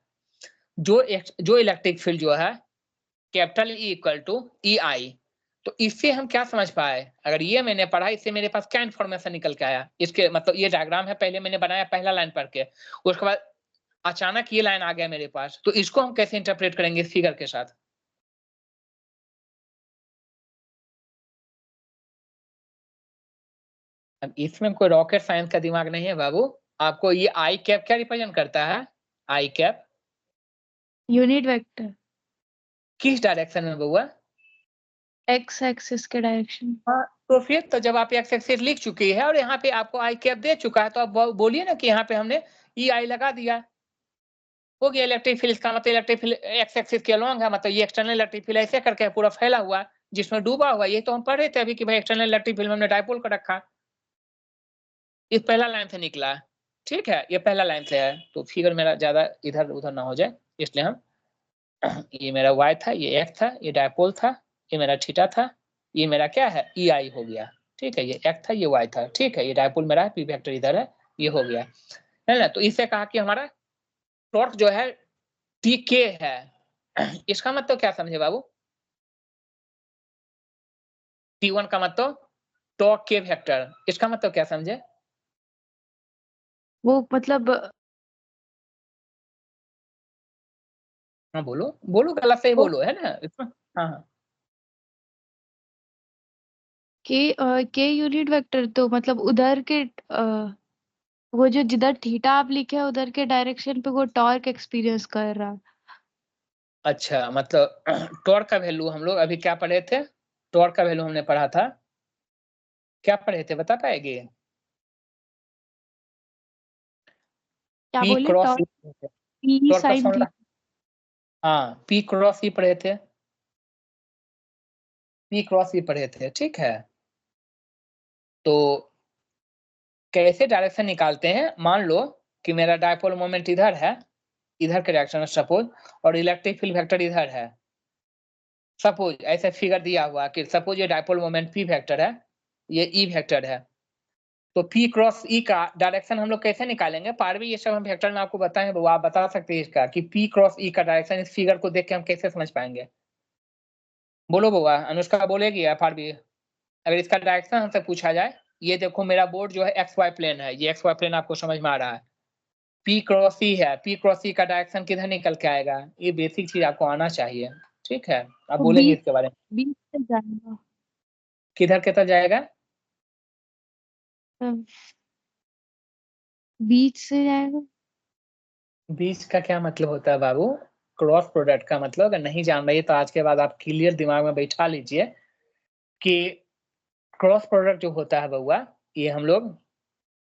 जो इलेक्ट्रिक फील्ड जो है capital E equal to E आई। तो इससे हम क्या समझ पाए, अगर ये मैंने पढ़ा, इससे मेरे पास क्या इन्फॉर्मेशन निकल के आया, इसके मतलब ये डायग्राम है, पहले मैंने बनाया पहला लाइन पढ़ के, उसके बाद अचानक ये लाइन आ गया मेरे पास, तो इसको हम कैसे इंटरप्रेट करेंगे इस फिगर के साथ। अब इसमें कोई रॉकेट साइंस का दिमाग नहीं है बाबू, आपको ये आई कैप क्या रिप्रेजेंट करता है, आई कैप
यूनिट वेक्टर
किस डायरेक्शन में बउआ।
एक्स एक्सिस के डायरेक्शन।
हाँ तो फिर तो जब आप एक्स एक्सिस लिख चुकी है और यहाँ पे आपको आई कैप दे चुका है, तो आप बोलिए ना कि यहाँ पे हमने ई आई लगा दिया, हो गया इलेक्ट्रिक फील्ड। इसका मतलब इलेक्ट्रिक फील्ड एक्स एक्सिस के अलॉन्ग है, मतलब ये एक्सटर्नल इलेक्ट्रिक फील्ड ऐसे करके पूरा फैला हुआ जिसमें डूबा हुआ, ये तो हम पढ़ रहे थे अभी कि भाई एक्सटर्नल इलेक्ट्रिक फील्ड में हमने डायपोल कर रखा, इस पहला लाइन से निकला है, ठीक है, ये पहला लाइन से है, तो फिगर मेरा ज्यादा इधर उधर ना हो जाए, इसलिए हम ये मेरा y था, ये x था, ये डायपोल था, ये मेरा थीटा था, ये मेरा क्या है ई आई हो गया, ठीक है, ये x था, ये y था, ठीक है, ये डायपोल मेरा है, p वेक्टर इधर है, ये हो गया, है ना। तो इससे कहा कि हमारा टॉर्क जो है टी के है। इसका मतलब क्या समझे बाबू, T1 का मतलब टॉर्क के वेक्टर, इसका मतलब क्या समझे।
वो मतलब
हाँ बोलो बोलो, गलत सही
वो
बोलो, है ना इसमें। हाँ हाँ
के यूनिट वेक्टर, तो मतलब उधर के वो जो जिधर थीटा आप लिखे हैं उधर के डायरेक्शन पे वो टॉर्क एक्सपीरियंस कर रहा है।
अच्छा, मतलब टॉर्क का वैल्यू हम लोग अभी क्या पढ़े थे? टॉर्क का वैल्यू हमने पढ़ा था। क्या पढ़े थे बता पाएंगे?
क्या
पी
बोले?
क्रॉस
टॉर्क
ई।
पी
टॉर्क का
साइन
फॉर्मूला,
थीटा।
हाँ पी क्रॉस ई पढ़े थे। पी क्रॉस ई पढ़े थे, ठीक है। तो कैसे डायरेक्शन निकालते हैं? मान लो कि मेरा डायपोल मोमेंट इधर है, इधर के डायरेक्शन सपोज, और इलेक्ट्रिक फील्ड वेक्टर इधर है। सपोज ऐसे फिगर दिया हुआ कि सपोज ये डायपोल मोमेंट पी वेक्टर है, ये ई वेक्टर है। तो पी क्रॉस ई का डायरेक्शन हम लोग कैसे निकालेंगे? पारवी ये सब हम वेक्टर में आपको बताएं, वो आप बता सकते हैं इसका कि पी क्रॉस ई का डायरेक्शन इस फिगर को देख के हम कैसे समझ पाएंगे? बोलो बुआ, अनुष्का बोलेगी या पारवी? अगर इसका डायरेक्शन हमसे पूछा जाए, ये देखो मेरा बोर्ड जो है एक्स वाई प्लेन है, ये एक्स वाई प्लेन आपको समझ में आ रहा है। पी क्रॉस ई है, पी क्रॉस ई का डायरेक्शन किधर निकल के आएगा? ये बेसिक चीज आपको आना चाहिए, ठीक है। आप
तो
बोलेंगे इसके बारे में,
बीच से जाएगा।
किधर किधर जाएगा?
तो बीच से जाएगा।
बीच का क्या मतलब होता है बाबू? क्रॉस प्रोडक्ट का मतलब अगर नहीं जान रही तो आज के बाद आप क्लियर दिमाग में बैठा लीजिए कि क्रॉस प्रोडक्ट जो होता है बउआ, ये हम लोग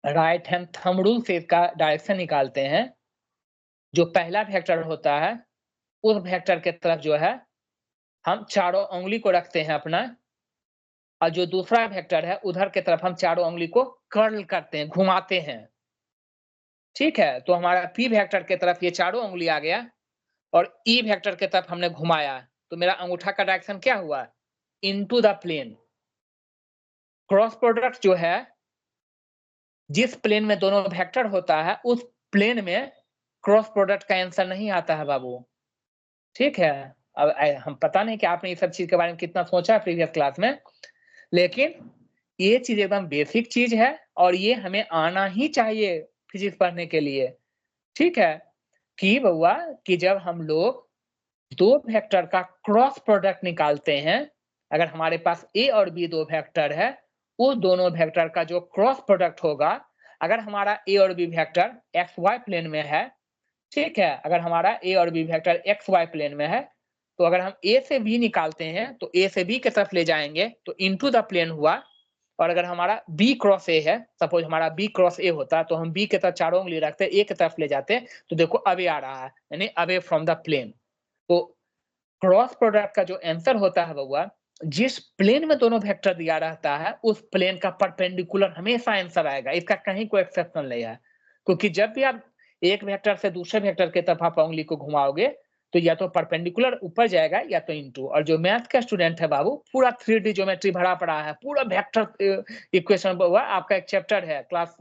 राइट हैंड थंब रूल से इसका डायरेक्शन निकालते हैं। जो पहला वेक्टर होता है, उस वेक्टर के तरफ जो है हम चारों उंगली को रखते हैं अपना, और जो दूसरा वेक्टर है उधर के तरफ हम चारों उंगली को कर्ल करते हैं, घुमाते हैं, ठीक है। तो हमारा पी वेक्टर के तरफ ये चारों उंगली आ गया, और ई वेक्टर के तरफ हमने घुमाया, तो मेरा अंगूठा का डायरेक्शन क्या हुआ? Into the plane. Cross product जो है, जिस प्लेन में दोनों वेक्टर होता है उस प्लेन में क्रॉस प्रोडक्ट का आंसर नहीं आता है बाबू, ठीक है। अब हम पता नहीं कि आपने ये सब चीज के बारे में कितना सोचा है प्रीवियस क्लास में, लेकिन ये चीज एकदम बेसिक चीज है और ये हमें आना ही चाहिए फिजिक्स पढ़ने के लिए, ठीक है। कि बउआ कि जब हम लोग दो वेक्टर का क्रॉस प्रोडक्ट निकालते हैं, अगर हमारे पास ए और बी दो वेक्टर है, उस दोनों वेक्टर का जो क्रॉस प्रोडक्ट होगा, अगर हमारा ए और B vector X Y plane में है, ठीक है, अगर हमारा ए और B vector X Y plane में है, तो अगर हम ए से बी निकालते हैं तो ए से बी की तरफ ले जाएंगे तो इनटू द प्लेन हुआ। और अगर हमारा बी क्रॉस ए है, सपोज हमारा बी क्रॉस ए होता तो हम बी के तरफ चारों उंगली रखते, ए की तरफ ले जाते, तो देखो अवे आ रहा है, यानी अवे फ्रॉम द प्लेन। तो क्रॉस प्रोडक्ट का जो आंसर होता है बउआ, जिस प्लेन में दोनों वेक्टर दिया रहता है उस प्लेन का परपेंडिकुलर हमेशा आंसर आएगा, इसका कहीं कोई एक्सेप्शन नहीं है। क्योंकि जब भी आप एक वेक्टर से दूसरे वेक्टर की तरफ आप उंगली को घुमाओगे, तो या तो परपेंडिकुलर ऊपर जाएगा या तो इनटू। और जो मैथ का स्टूडेंट है बाबू, पूरा 3D ज्योमेट्री भरा पड़ा है, पूरा वेक्टर इक्वेशन हुआ आपका एक चैप्टर है क्लास,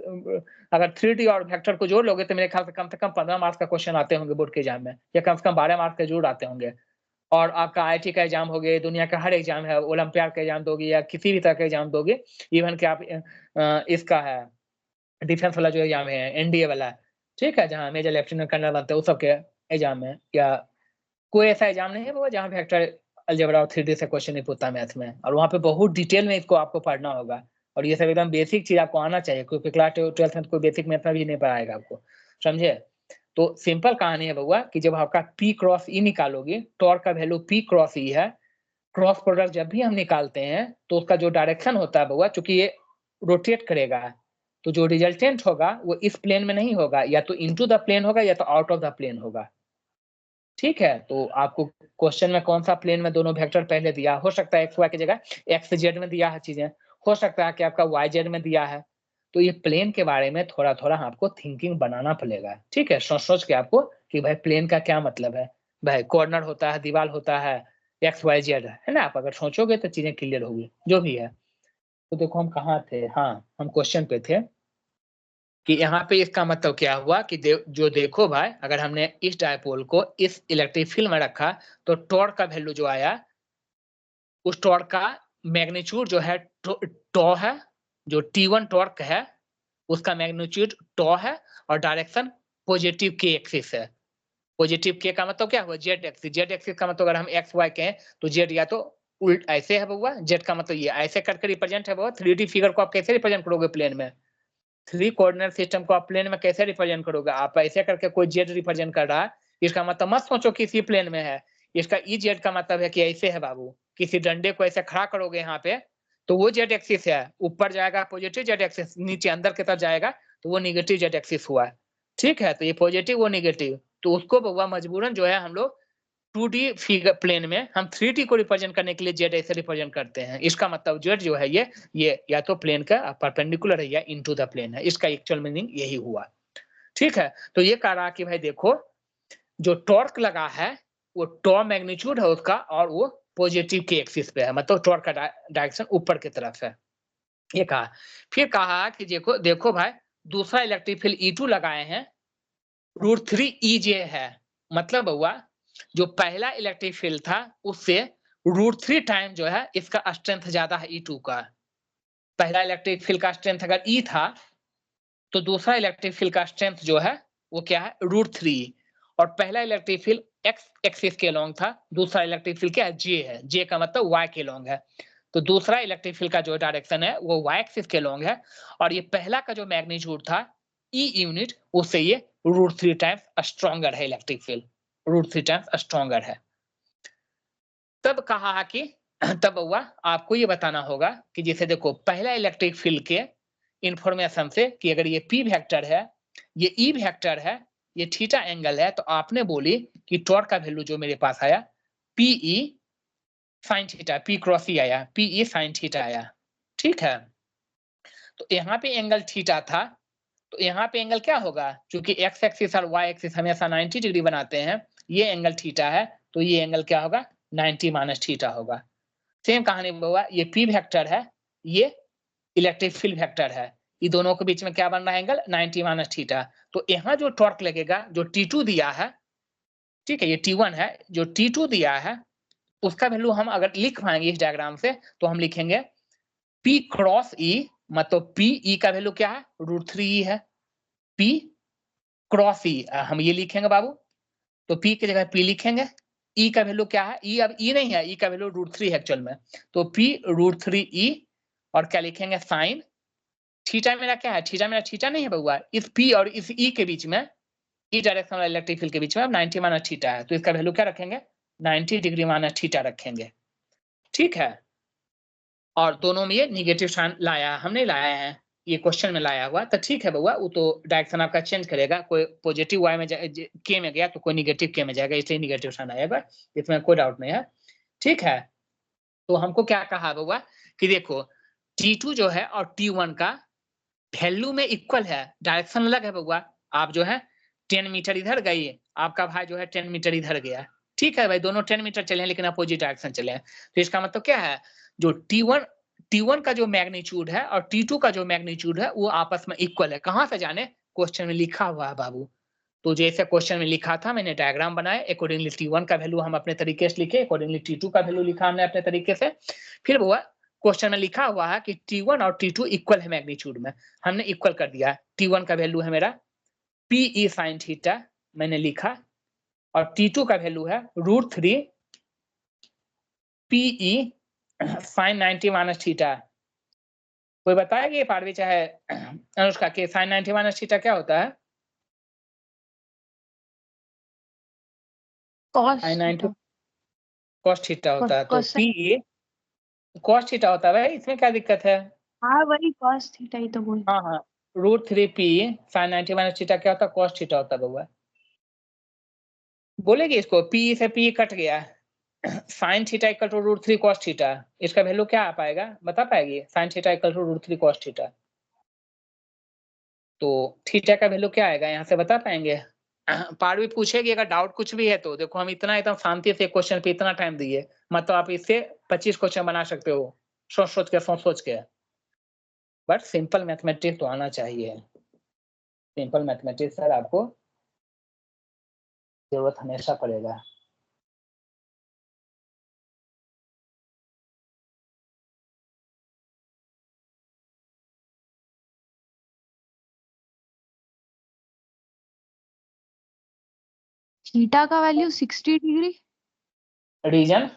अगर 3D और वेक्टर को जोड़ लोगे तो मेरे ख्याल से कम 15 मार्क्स का क्वेश्चन आते होंगे बोर्ड के एग्जाम में, या कम से कम 12 मार्क्स के जरूर आते होंगे। और आपका आईआईटी का एग्जाम हो गया, दुनिया का हर एग्जाम है, ओलंपियाड का एग्जाम दोगे या किसी भी तरह का एग्जाम दोगे, इवन कि आप इसका है डिफेंस वाला जो एग्जाम है एनडीए वाला, ठीक है, जहाँ मेजर लेफ्टिनेंट कर्नल बनते हैं उस सब के एग्जाम में, या कोई ऐसा एग्जाम नहीं है वो जहाँ वेक्टर अलजेब्रा और 3D से क्वेश्चन नहीं पूछता मैथ में, और वहाँ पे बहुत डिटेल में इसको आपको पढ़ना होगा। और ये सब एकदम बेसिक चीज आपको आना चाहिए, क्योंकि क्लास 12th में कोई बेसिक मैथ में भी नहीं पढ़ाएगा आपको, समझे। तो सिंपल कहानी है बउआ कि जब आपका P क्रॉस E निकालोगे, टॉर्क का वैल्यू P क्रॉस E है, क्रॉस प्रोडक्ट जब भी हम निकालते हैं तो उसका जो डायरेक्शन होता है बउआ, चूंकि ये रोटेट करेगा, तो जो रिजल्टेंट होगा वो इस प्लेन में नहीं होगा, या तो इनटू द प्लेन होगा या तो आउट ऑफ द प्लेन होगा, ठीक है। तो आपको क्वेश्चन में कौन सा प्लेन में दोनों वेक्टर पहले दिया, हो सकता है एक्स वाई की जगह एक्स जेड में दिया है चीजें, हो सकता है कि आपका वाई जेड में दिया है। तो ये प्लेन के बारे में थोड़ा थोड़ा आपको थिंकिंग बनाना पड़ेगा, ठीक है, सोच सोच के आपको कि भाई प्लेन का क्या मतलब है। भाई कॉर्नर होता है, दीवार होता है, एक्स वाई जेड है ना, आप अगर सोचोगे तो चीजें क्लियर होगी जो भी है। तो देखो हम कहाँ थे, हाँ हम क्वेश्चन पे थे कि यहाँ पे इसका मतलब क्या हुआ कि जो देखो भाई, अगर हमने इस डायपोल को इस इलेक्ट्रिक फील्ड में रखा, तो टॉर्क का वैल्यू जो आया, उस टॉर्क का मैग्नीट्यूड जो है टॉ है, जो T1 टॉर्क है उसका मैग्नीट्यूड टॉ है, और डायरेक्शन पॉजिटिव के एक्सिस है। पॉजिटिव के का मतलब क्या हुआ? Z axis. जेड एक्सिस का मतलब अगर हम एक्स वाई कहें तो जेड या तो उल्ट ऐसे है बउआ, जेड का मतलब ये ऐसे करके रिप्रेजेंट है बउआ। 3D फिगर को आप कैसे रिप्रेजेंट करोगे प्लेन में? 3 कोऑर्डिनेट सिस्टम को आप प्लेन में कैसे रिप्रेजेंट करोगे? आप ऐसे करके कोई जेड रिप्रेजेंट कर रहा है, इसका मतलब मत सोचो कि इसी प्लेन में है, इसका ई जेड का मतलब है कि ऐसे है बाबू, किसी डंडे को ऐसे खड़ा करोगे यहाँ पे तो वो जेड एक्सिस है, ऊपर जाएगा पॉजिटिव जेड एक्सिस, नीचे अंदर की तरफ जाएगा तो वो नेगेटिव जेड एक्सिस हुआ। ठीक है, तो ये पॉजिटिव वो नेगेटिव, तो उसको बउआ मजबूरन जो है हम लोग 2D फिगर प्लेन में हम 3D को रिप्रेजेंट करने के लिए जेड ऐसे रिप्रेजेंट करते हैं। इसका मतलब जेड जो है ये या तो प्लेन का परपेंडिकुलर है या इनटू द प्लेन है। इसका एक्चुअल मीनिंग यही हुआ। ठीक है, तो ये कह रहा कि भाई देखो जो टॉर्क लगा है वो टॉ मैग्नीट्यूड है उसका और वो पॉजिटिव के एक्सिस पे है, मतलब टॉर्क का डायरेक्शन ऊपर की तरफ है। ये कहा, फिर कहा कि देखो भाई दूसरा इलेक्ट्रिक फील्ड E2 लगाए हैं, √3 EJ है, मतलब हुआ जो पहला इलेक्ट्रिक फील्ड था उससे √3 टाइम जो है इसका स्ट्रेंथ ज्यादा है E2 का। पहला इलेक्ट्रिक फील्ड का स्ट्रेंथ अगर E था तो दूसरा इलेक्ट्रिक फील्ड का स्ट्रेंथ जो है वो क्या है √3, और पहला इलेक्ट्रिक फील्ड x एक्सिस के अलोंग था, दूसरा इलेक्ट्रिक फील्ड क्या है J है, J का मतलब y के अलोंग है। तो दूसरा इलेक्ट्रिक फील्ड का जो डायरेक्शन है वो y एक्सिस के अलोंग है, और ये पहला का जो मैग्नीट्यूड था E यूनिट उससे ये √3 टाइम्स स्ट्रॉन्गर है इलेक्ट्रिक फील्ड, √3 टाइम्स स्ट्रॉन्गर है। तब कहा कि तब हुआ आपको ये बताना होगा कि जैसे देखो पहला इलेक्ट्रिक फील्ड के इंफॉर्मेशन से कि अगर ये P वेक्टर है, ये E वेक्टर है, ये थीटा एंगल है, तो आपने बोली कि टॉर्क का वैल्यू जो मेरे पास आया PE sin theta, P cross E आया, PE sin थीटा आया। ठीक है, तो यहाँ पे एंगल थीटा था, तो यहाँ पे एंगल क्या होगा, क्योंकि x एक्सिस और y एक्सिस हमेशा 90 डिग्री बनाते हैं, ये एंगल थीटा है तो ये एंगल क्या होगा 90 माइनस थीटा होगा। सेम कहानी हुआ, ये P वेक्टर है, ये इलेक्ट्रिक फील्ड वेक्टर है, ये दोनों के बीच में क्या बन रहा है एंगल 90 माइनस थीटा। तो यहाँ जो टॉर्क लगेगा जो T2 दिया है, ठीक है ये T1 है, जो T2 दिया है उसका वैल्यू हम अगर लिख पाएंगे इस डायग्राम से तो हम लिखेंगे P क्रॉस E, मतलब PE का वैल्यू क्या है √3E है, P क्रॉस E हम ये लिखेंगे बाबू, तो P की जगह P लिखेंगे, E का वैल्यू क्या है, E अब E नहीं है, E का वैल्यू √3 है एक्चुअल में, तो P √3E, और क्या लिखेंगे साइन थीटा मेरा क्या है, थीटा मेरा थीटा नहीं है बउआ, इस P और इस E के बीच में, E डायरेक्शन वाला इलेक्ट्रिक फील्ड के बीच में 90 माइनस थीटा है, तो इसका वैल्यू क्या रखेंगे 90 डिग्री माइनस थीटा रखेंगे। ठीक है, और दोनों में ये निगेटिव साइन लाया, हम नहीं लाया है, ये क्वेश्चन में लाया हुआ, तो ठीक है बउआ वो तो डायरेक्शन आपका चेंज करेगा, कोई पॉजिटिव y में k में गया तो कोई निगेटिव k में जाएगा, इसलिए निगेटिव साइन आएगा, इसमें कोई डाउट नहीं है। ठीक है, तो हमको क्या कहा बउआ कि देखो T2 जो है और T1 का वैल्यू में इक्वल है, डायरेक्शन अलग है बउआ, आप जो है 10 मीटर इधर गई, आपका भाई जो है 10 मीटर इधर गया। ठीक है भाई, दोनों 10 मीटर चले हैं लेकिन अपोजिट डायरेक्शन चले हैं, तो इसका मतलब क्या है जो T1 का जो मैग्नीट्यूड है और T2 का जो मैग्नीट्यूड है वो आपस में इक्वल है। कहाँ से जाने, क्वेश्चन में लिखा हुआ है बाबू, तो जैसे क्वेश्चन में लिखा था मैंने डायग्राम बनाया, अकॉर्डिंगली T1 का वैल्यू हम अपने तरीके से लिखे, अकॉर्डिंगली T2 का वैल्यू लिखा हमने अपने तरीके से। फिर वो क्वेश्चन में लिखा हुआ है कि T1 और T2 इक्वल है मैग्नीट्यूड में, हमने इक्वल कर दिया। T1 का वैल्यू है मेरा PE sin थीटा मैंने लिखा, और T2 का वैल्यू है √3 PE sin 90 माइनस थीटा। कोई बताया कि ये पारवी चाहे अनुष्का के sin 90 माइनस थीटा क्या होता है?
Cos
sin 90
theta,
cos theta होता है, तो
कॉस,
PE cos थीटा होता है भाई, इसमें क्या दिक्कत है?
हाँ वही कॉस थीटा ही तो बोल।
हाँ हाँ, √3 PE sin 90 माइनस थीटा क्या होता है, cos थीटा होता है बउआ। बोलेगी इसको, PE से PE कट गया, sin theta equal to √3 cos theta, इसका वैल्यू क्या आ पाएगा बता पाएगी, sin theta equal to √3 cos theta, तो थीटा का वैल्यू क्या आएगा यहाँ से बता पाएंगे? पारवी पूछेगी अगर डाउट कुछ भी है तो, देखो हम इतना एकदम शांति से क्वेश्चन पे इतना टाइम दिए, मतलब आप इससे 25 क्वेश्चन बना सकते हो सोच के, बट सिंपल मैथमेटिक्स तो आना चाहिए, सिंपल मैथमेटिक्स सर आपको जरूरत हमेशा पड़ेगा।
थीटा का value 60 degree,
reason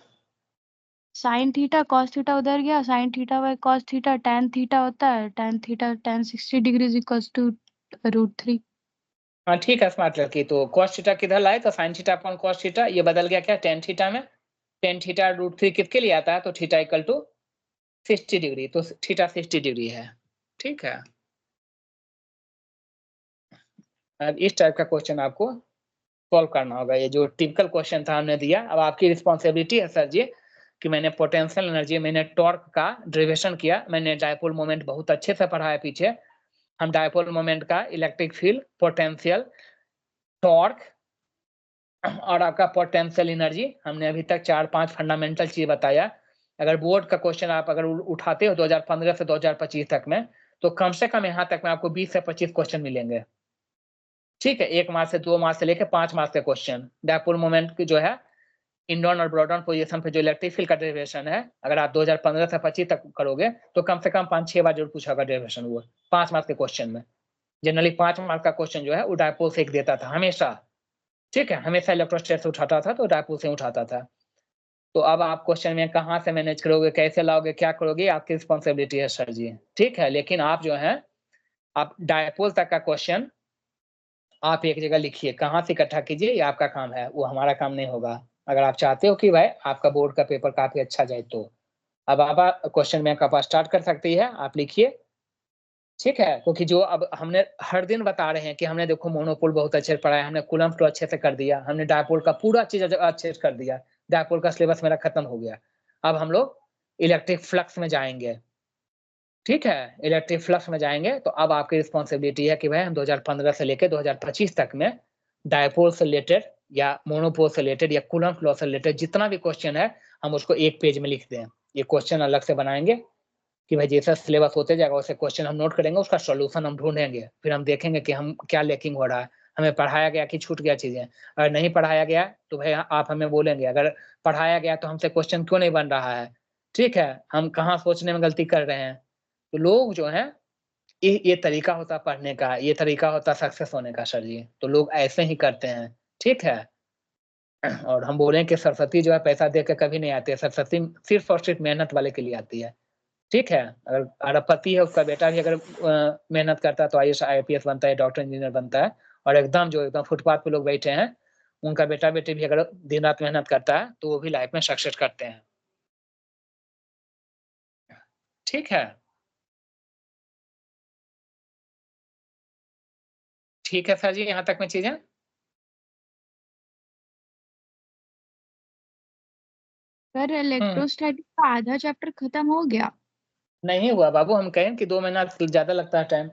sine theta cos theta उधर गया, sine theta by cos theta tan theta होता है, tan theta tan 60 degree is equals to √3।
हाँ ठीक है स्मार्ट लड़की, तो cos थीटा किधर लाए तो sin theta upon cos theta, ये बदल गया क्या tan थीटा में, tan थीटा √3 किसके लिए आता है तो थीटा इक्वल टू 60 डिग्री, तो थीटा 60 डिग्री है। ठीक है, अब इस टाइप का क्वेश्चन आपको सॉल्व करना होगा। ये जो टिपिकल क्वेश्चन था हमने दिया, अब आपकी रिस्पॉन्सिबिलिटी है सर जी कि मैंने पोटेंशियल एनर्जी, मैंने टॉर्क का डेरिवेशन किया, मैंने डायपोल मोमेंट बहुत अच्छे से पढ़ा है पीछे। हम डायपोल मोमेंट का इलेक्ट्रिक फील्ड, पोटेंशियल, टॉर्क और आपका पोटेंशियल एनर्जी, हमने अभी तक 4-5 फंडामेंटल चीज बताया। अगर बोर्ड का क्वेश्चन आप अगर उठाते हो 2015 से 2025 तक में, तो कम से कम यहाँ तक में आपको 20 से 25 क्वेश्चन मिलेंगे। ठीक है, 1 मार्क्स से 2 मार्क्स से लेकर 5 मार्क्स के क्वेश्चन डायपोल मोमेंट की जो है इंडोन और ब्रॉडन पोजीशन पे जो इलेक्ट्रिक फील्ड का डेरिवेशन है, अगर आप 2015 से 25 तक करोगे तो कम से कम 5-6 बार जरूर पूछा होगा डेरिवेशन, वो 5 मार्क्स के क्वेश्चन में। जनरली 5 मार्क्स का क्वेश्चन जो है वो डायपोल से एक देता था हमेशा। ठीक है, हमेशा इलेक्ट्रोस्टैट से उठाता था तो डायपोल से उठाता था। तो अब आप क्वेश्चन में कहाँ से मैनेज करोगे, कैसे लाओगे, क्या करोगे, आपकी रिस्पॉन्सिबिलिटी है सर जी। ठीक है, लेकिन आप जो है आप डायपोल तक का क्वेश्चन आप एक जगह लिखिए, कहाँ से इकट्ठा कीजिए, ये आपका काम है, वो हमारा काम नहीं होगा। अगर आप चाहते हो कि भाई आपका बोर्ड का पेपर काफी अच्छा जाए तो अब आप क्वेश्चन बैंक आप स्टार्ट कर सकती है, आप लिखिए। ठीक है, क्योंकि जो अब हमने हर दिन बता रहे हैं कि हमने देखो मोनोपोल बहुत अच्छे से पढ़ाया, हमने कूलम्ब फ्लो अच्छे से कर दिया, हमने डायपोल का पूरा चीज अच्छे से कर दिया, डायपोल का सिलेबस मेरा खत्म हो गया। अब हम लोग इलेक्ट्रिक फ्लक्स में जाएंगे। ठीक है, इलेक्ट्रिक फ्लक्स में जाएंगे तो अब आपकी रिस्पॉन्सिबिलिटी है कि भाई हम 2015 से लेकर 2025 तक में डायपोल से रिलेटेड या मोनोपोल से रिलेटेड या कूलम्ब फ्लो से रिलेटेड जितना भी क्वेश्चन है हम उसको एक पेज में लिख दें। ये क्वेश्चन अलग से बनाएंगे कि भाई जैसा सिलेबस होते जाएगा वैसे क्वेश्चन हम नोट करेंगे, उसका सॉल्यूशन हम ढूंढेंगे, फिर हम देखेंगे कि हम क्या लैकिंग हो रहा है, हमें पढ़ाया गया कि छूट गया चीजें। अगर नहीं पढ़ाया गया तो भाई आप हमें बोलेंगे, अगर पढ़ाया गया तो हमसे क्वेश्चन क्यों नहीं बन रहा है। ठीक है, हम कहाँ सोचने में गलती कर रहे हैं। तो लोग जो है ये तरीका होता पढ़ने का, ये तरीका होता सक्सेस होने का सर जी, तो लोग ऐसे ही करते हैं। ठीक है, और हम बोले कि सरस्वती जो है पैसा दे के कभी नहीं आती है, सरस्वती सिर्फ और सिर्फ मेहनत वाले के लिए आती है। ठीक है, अगर अरबपति है उसका बेटा भी अगर मेहनत करता है तो आईएएस आईपीएस बनता है, डॉक्टर इंजीनियर बनता है। और एकदम जो एकदम फुटपाथ पे लोग बैठे हैं उनका बेटा बेटी भी अगर दिन रात मेहनत करता है तो वो भी लाइफ में सक्सेस करते हैं। ठीक है, ठीक है सर जी, यहाँ तक में चीजें।
सर इलेक्ट्रोस्टैटिक का आधा चैप्टर खत्म हो गया।
नहीं हुआ बाबू, हम कहें कि 2 महीना ज्यादा लगता है टाइम।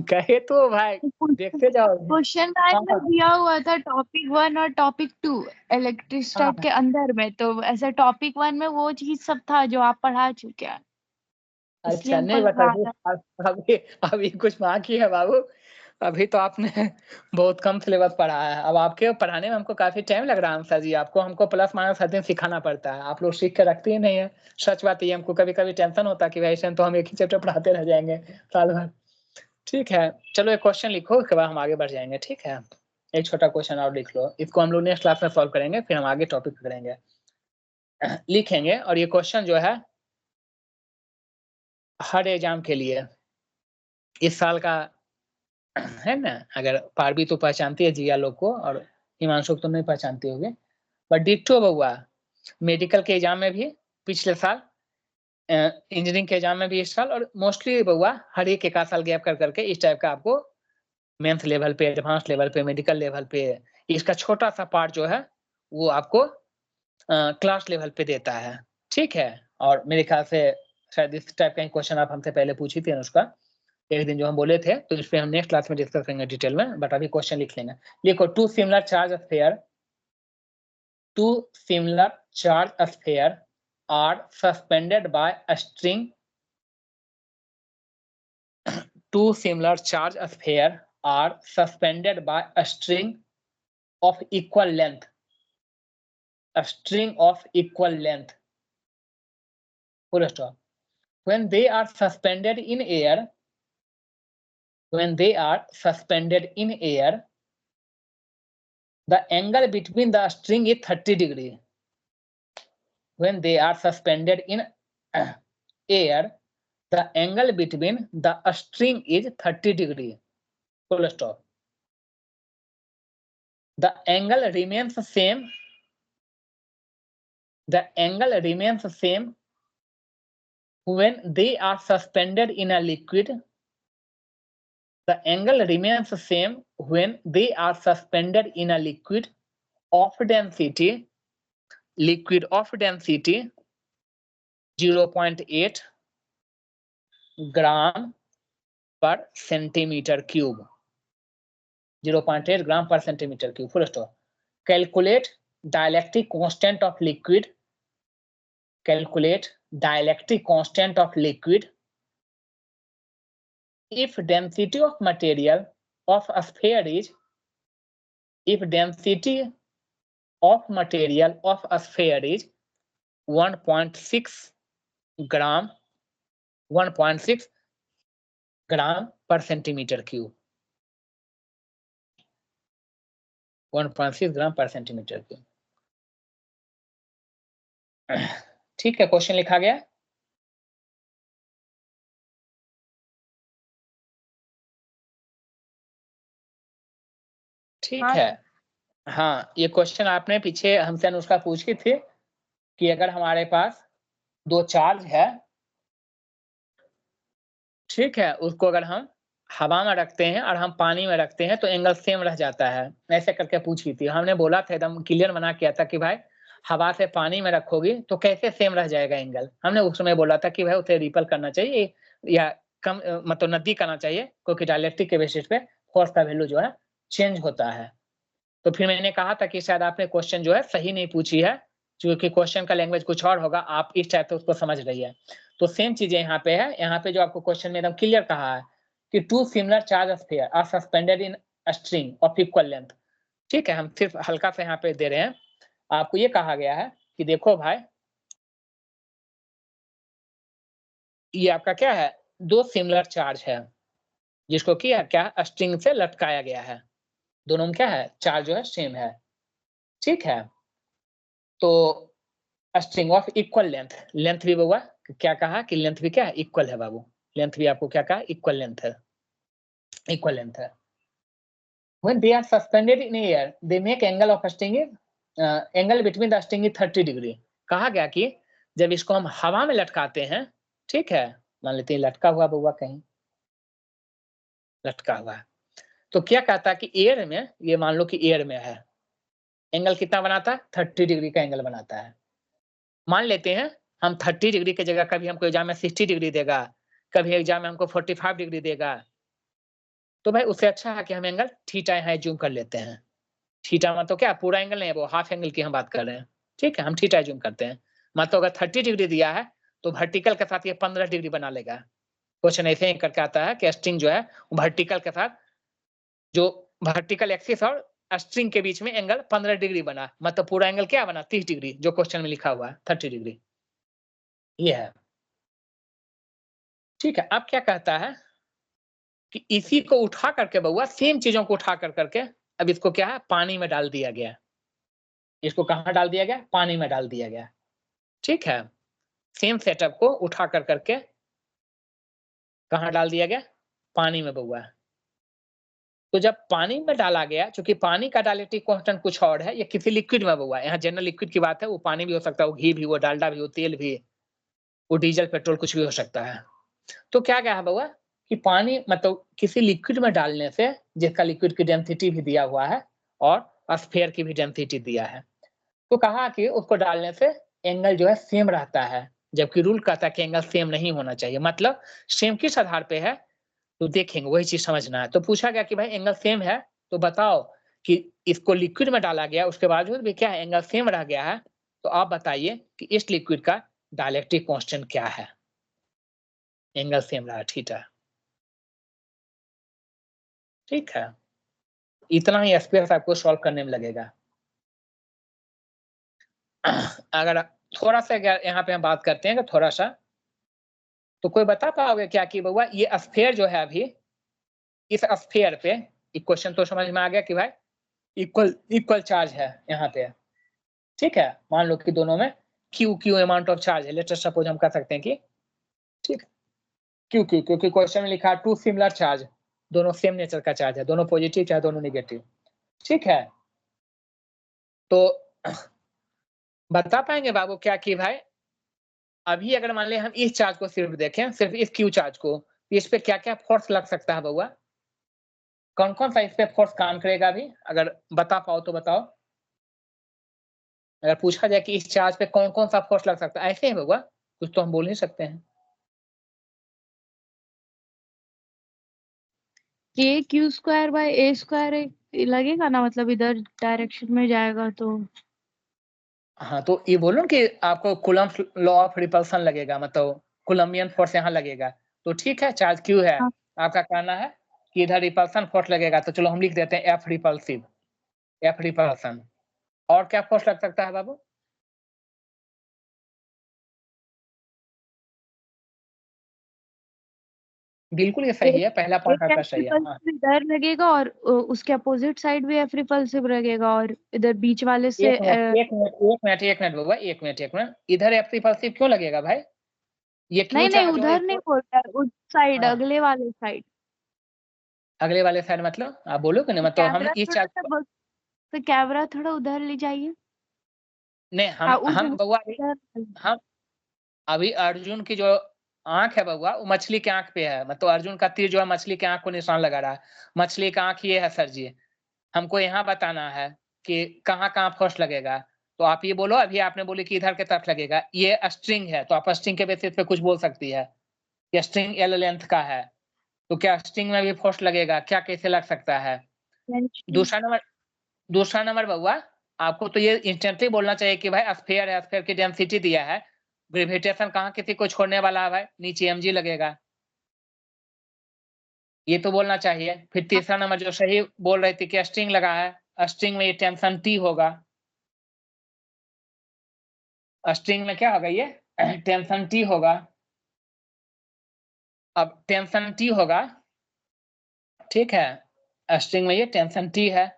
कहे तो भाई देखते जाओगे।
क्वेश्चन बैंक
हाँ
में दिया हुआ था टॉपिक 1 और टॉपिक 2 इलेक्ट्रोस्टैट
हाँ,
के अंदर में, तो ऐसा टॉपिक 1 में वो चीज सब था जो आप पढ़ा चुके हैं, इसलिए
अच्छा
हमको
नहीं बता
लगा
दी।
था।
अभी अभी कुछ बाकी है बाबू, अभी तो आपने बहुत कम सिलेबस पढ़ा है। अब आपके पढ़ाने में हमको काफी टाइम लग रहा है आंसर जी, आपको हमको प्लस माइनस हर दिन सिखाना पड़ता है, आप लोग सीख के रखते ही नहीं है। सच बात ये, हमको कभी कभी टेंशन होता है कि भाई ऐसे तो हम एक ही चैप्टर पढ़ाते रह जाएंगे साल भर। ठीक है, चलो एक क्वेश्चन लिखो, उसके बाद हम आगे बढ़ जाएंगे। ठीक है, एक छोटा क्वेश्चन और लिख लो, इसको हम लोग नेक्स्ट क्लास में सॉल्व करेंगे, फिर हम आगे टॉपिक करेंगे। लिखेंगे, और ये क्वेश्चन जो है हर एग्जाम के लिए इस साल का है ना। अगर पारबी तो पहचानती है जिया लोग को, और हिमांशु को तो नहीं पहचानती होगी, बट डिट्टो बउआ मेडिकल के एग्जाम में भी पिछले साल, इंजीनियरिंग के एग्जाम में भी इस साल, और मोस्टली बउआ हर एक आध साल गैप कर करके इस टाइप का आपको मेंस लेवल पे, एडवांस लेवल पे, मेडिकल लेवल पे इसका छोटा सा पार्ट जो है वो आपको क्लास लेवल पे देता है। ठीक है, और मेरे ख्याल से शायद इस टाइप का ही क्वेश्चन आप हमसे पहले पूछी थी अनुष्का, एक दिन जो हम बोले थे, तो इस पे हम नेक्स्ट क्लास में डिस्कस करेंगे डिटेल में, बट अभी क्वेश्चन लिख लेंगे। लिखो, two similar charge sphere are suspended by a string. Two similar charge spheres are suspended by a string of equal length. A string of equal length. Full stop. When they are suspended in air, the angle between the string is 30 degree. When they are suspended in air, the angle between the string is 30 degree. full stop. The angle remains same. The angle remains same when they are suspended in a liquid. The angle remains same when they are suspended in a liquid of density 0.8 gram per centimeter cube. 0.8 gram per centimeter cube. Full stop. Calculate dielectric constant of liquid. Calculate dielectric constant of liquid if density of material of a sphere is 1.6 gram per centimeter cube. 1.6 ग्राम पर centimetre cube. ठीक है, question लिखा गया. ठीक है. हाँ, ये question आपने पीछे हमसे अनुष्का पूछी थी कि अगर हमारे पास दो चार्ज है, ठीक है, उसको अगर हम हवा में रखते हैं और हम पानी में रखते हैं तो एंगल सेम रह जाता है. ऐसे करके पूछी थी. हमने बोला था, एकदम क्लियर बना किया था कि भाई हवा से पानी में रखोगी तो कैसे सेम रह जाएगा एंगल. हमने उस समय बोला था कि भाई उसे रिपल करना चाहिए या कम मतलब नजदीक करना चाहिए, क्योंकि डायलेक्ट्रिक के बेसिस पे फोर्स का वैल्यू जो है चेंज होता है. तो फिर मैंने कहा था कि शायद आपने क्वेश्चन जो है सही नहीं पूछी है, क्योंकि क्वेश्चन का लैंग्वेज कुछ और होगा, आप इस टाइप से उसको समझ रही है. तो सेम चीजें यहाँ पे है. यहाँ पे जो आपको क्वेश्चन में एकदम क्लियर कहा है कि two similar charge sphere are suspended in a string of equal length. ठीक है, हम सिर्फ हल्का से यहाँ पे दे रहे हैं. आपको ये कहा गया है कि देखो भाई, ये आपका क्या है, दो सिमिलर चार्ज है जिसको क्या स्ट्रिंग से लटकाया गया है. दोनों में क्या है, चार्ज जो है सेम है. ठीक है, तो string of equal length. Length भी बाबू क्या कहा कि लेंथ भी क्या है, इक्वल है बाबू. लेंथ भी आपको क्या कहा, इक्वल लेंथ है. इक्वल लेंथ है. When they are suspended in air, they make angle of stinging, angle between the sting is 30 degree. कहा गया कि जब इसको हम हवा में लटकाते हैं, ठीक है, मान लेते हैं लटका हुआ बउआ कहीं लटका हुआ है, तो क्या कहता है कि एयर में, ये मान लो कि एयर में है, एंगल कितना बनाता है, 30 डिग्री का एंगल बनाता है. मान लेते हैं हम 30 डिग्री की जगह कभी हमको एग्जाम में 60 डिग्री देगा, कभी एग्जाम में हमको 45 डिग्री देगा, तो भाई उससे अच्छा है कि हम एंगल थीटा यहाँ जूम कर लेते हैं. थीटा मतलब क्या, पूरा एंगल नहीं है, वो हाफ एंगल की हम बात कर रहे हैं. ठीक है, हम थीटा जूम करते हैं. मतलब अगर 30 डिग्री दिया है तो वर्टिकल के साथ ये 15 डिग्री बना लेगा. क्वेश्चन ऐसे ही करके आता है कि स्ट्रिंग जो है वर्टिकल के साथ, जो वर्टिकल एक्सिस और स्ट्रिंग के बीच में एंगल 15 डिग्री बना, मतलब पूरा एंगल क्या बना, 30 डिग्री, जो क्वेश्चन में लिखा हुआ है 30 डिग्री ये है. ठीक है, अब क्या कहता है कि इसी को उठा करके बउआ, सेम चीजों को उठा करके अब इसको क्या है, पानी में डाल दिया गया. इसको कहाँ डाल दिया गया, पानी में डाल दिया गया. ठीक है, सेम सेटअप को उठा करके कहाँ डाल दिया गया, पानी में बउआ. तो जब पानी में डाला गया, क्योंकि पानी का डायलेक्ट्रिक कांस्टेंट कुछ और है, ये किसी लिक्विड में बउआ, यहाँ जनरल लिक्विड की बात है, वो पानी भी हो सकता है, वो घी भी, वो डालडा भी, वो तेल भी, वो डीजल पेट्रोल कुछ भी हो सकता है. तो क्या है बउआ कि पानी मतलब किसी लिक्विड में डालने से, जिसका लिक्विड की डेंसिटी भी दिया हुआ है और स्फीयर की भी डेंसिटी दिया है, तो कहा कि उसको डालने से एंगल जो है सेम रहता है, जबकि रूल कहता है कि एंगल सेम नहीं होना चाहिए. मतलब सेम किस आधार पे है, तो देखेंगे, वही चीज समझना है. तो पूछा गया कि भाई एंगल सेम है, तो बताओ कि इसको लिक्विड में डाला गया, उसके बावजूद भी क्या है, एंगल सेम रह गया है. तो आप बताइए कि इस लिक्विड का डायलेक्ट्रिक कांस्टेंट क्या है. एंगल सेम रहा, थीटा. ठीक है, इतना ही एसपीएस आपको सॉल्व करने में लगेगा. अगर थोड़ा सा यहाँ पे हम बात करते हैं कि थोड़ा सा, तो कोई बता पाओगे क्या कि बउआ ये स्फीयर जो है, अभी इस स्फीयर पे एक क्वेश्चन तो समझ में आ गया कि भाई इक्वल चार्ज है यहाँ पे. ठीक है, मान लो कि दोनों में क्यू अमाउंट ऑफ चार्ज है. लेट्स सपोज हम कह सकते हैं कि ठीक क्यू क्योंकि क्वेश्चन में लिखा टू सिमिलर चार्ज, दोनों सेम नेचर का चार्ज है, दोनों पॉजिटिव चाहे दोनों नेगेटिव। ठीक है, तो बता पाएंगे बाबू क्या कि भाई अभी अगर मान ले हम इस चार्ज को सिर्फ देखें, सिर्फ इस क्यू चार्ज को, इस पे क्या क्या फोर्स लग सकता है बउआ? कौन कौन सा इस पे फोर्स काम करेगा? अभी अगर बता पाओ तो बताओ। अगर पूछा जाए कि इस चार्ज पे कौन कौन सा फोर्स लग सकता है, ऐसे ही बउआ कुछ तो हम बोल नहीं सकते हैं।
के Q square by A square लगेगा ना, मतलब इधर डायरेक्शन में जाएगा तो।
हाँ, तो ये बोलो कि आपको कूलम्ब लॉ ऑफ रिपल्सन लगेगा, मतलब कूलम्बियन फोर्स यहाँ लगेगा। तो ठीक है, चार्ज क्यू है,
हाँ।
आपका कहना है कि इधर रिपल्सन फोर्स लगेगा, तो चलो हम लिख देते हैं एफ रिपल्सिव, एफ रिपल्सन। और क्या फोर्स लग सकता है बाबू? बिल्कुल ये सही है, पहला
एक
पार्ट आपका
एफ
सही है। हाँ,
रिपल्सिव इधर लगेगा और उसके अपोजिट साइड भी एफ रिपल्सिव लगेगा, और इधर बीच वाले से
एक मिनट एक मिनट एक मिनट एक मिनट बाबा, एक मिनट एक मिनट, इधर एफ रिपल्सिव क्यों लगेगा भाई? ये क्यों
नहीं नहीं,
चार्ज जो है
उधर नहीं बोल रहा है, उस साइड,
हाँ,
अगले वाले साइड।
अगले वाले साइड मतलब आप बोलो कि नहीं,
तो
मतलब हम
कैमरा
इस
थोड़ा
चार्ज
सा तो कैमरा थोड़ा उधर ले जाइए।
नहीं,
हाँ,
हम बउआ
उधर।
हम अभी अर्जुन की जो आंख है बउआ, वो मछली के आंख पे है, मतलब अर्जुन का तीर जो है मछली के आंख को निशान लगा रहा है। मछली का आंख ये है सर जी, हमको यहाँ बताना है कि कहाँ कहाँ फोर्स लगेगा। तो आप ये बोलो, अभी आपने बोली कि इधर के तरफ लगेगा, ये स्ट्रिंग है, तो आप स्ट्रिंग के बेसिस पे कुछ बोल सकती है। ये स्ट्रिंग एल लेंथ का है, तो क्या स्ट्रिंग में भी फोर्स लगेगा क्या, कैसे लग सकता है? दूसरा नंबर दूसरा नंबर बउआ, आपको तो ये इंस्टेंटली बोलना चाहिए कि भाई स्फीयर है, स्फीयर की डेंसिटी दिया है, ग्रेविटेशन कहाँ किसी को छोड़ने वाला है भाई, नीचे mg लगेगा, ये तो बोलना चाहिए। फिर तीसरा नंबर जो सही बोल रही थी कि स्ट्रिंग लगा है, स्ट्रिंग में ये टेंशन टी होगा, स्ट्रिंग में क्या होगा, ये टेंशन टी होगा। अब टेंशन टी होगा, ठीक है, स्ट्रिंग में ये टेंशन टी है,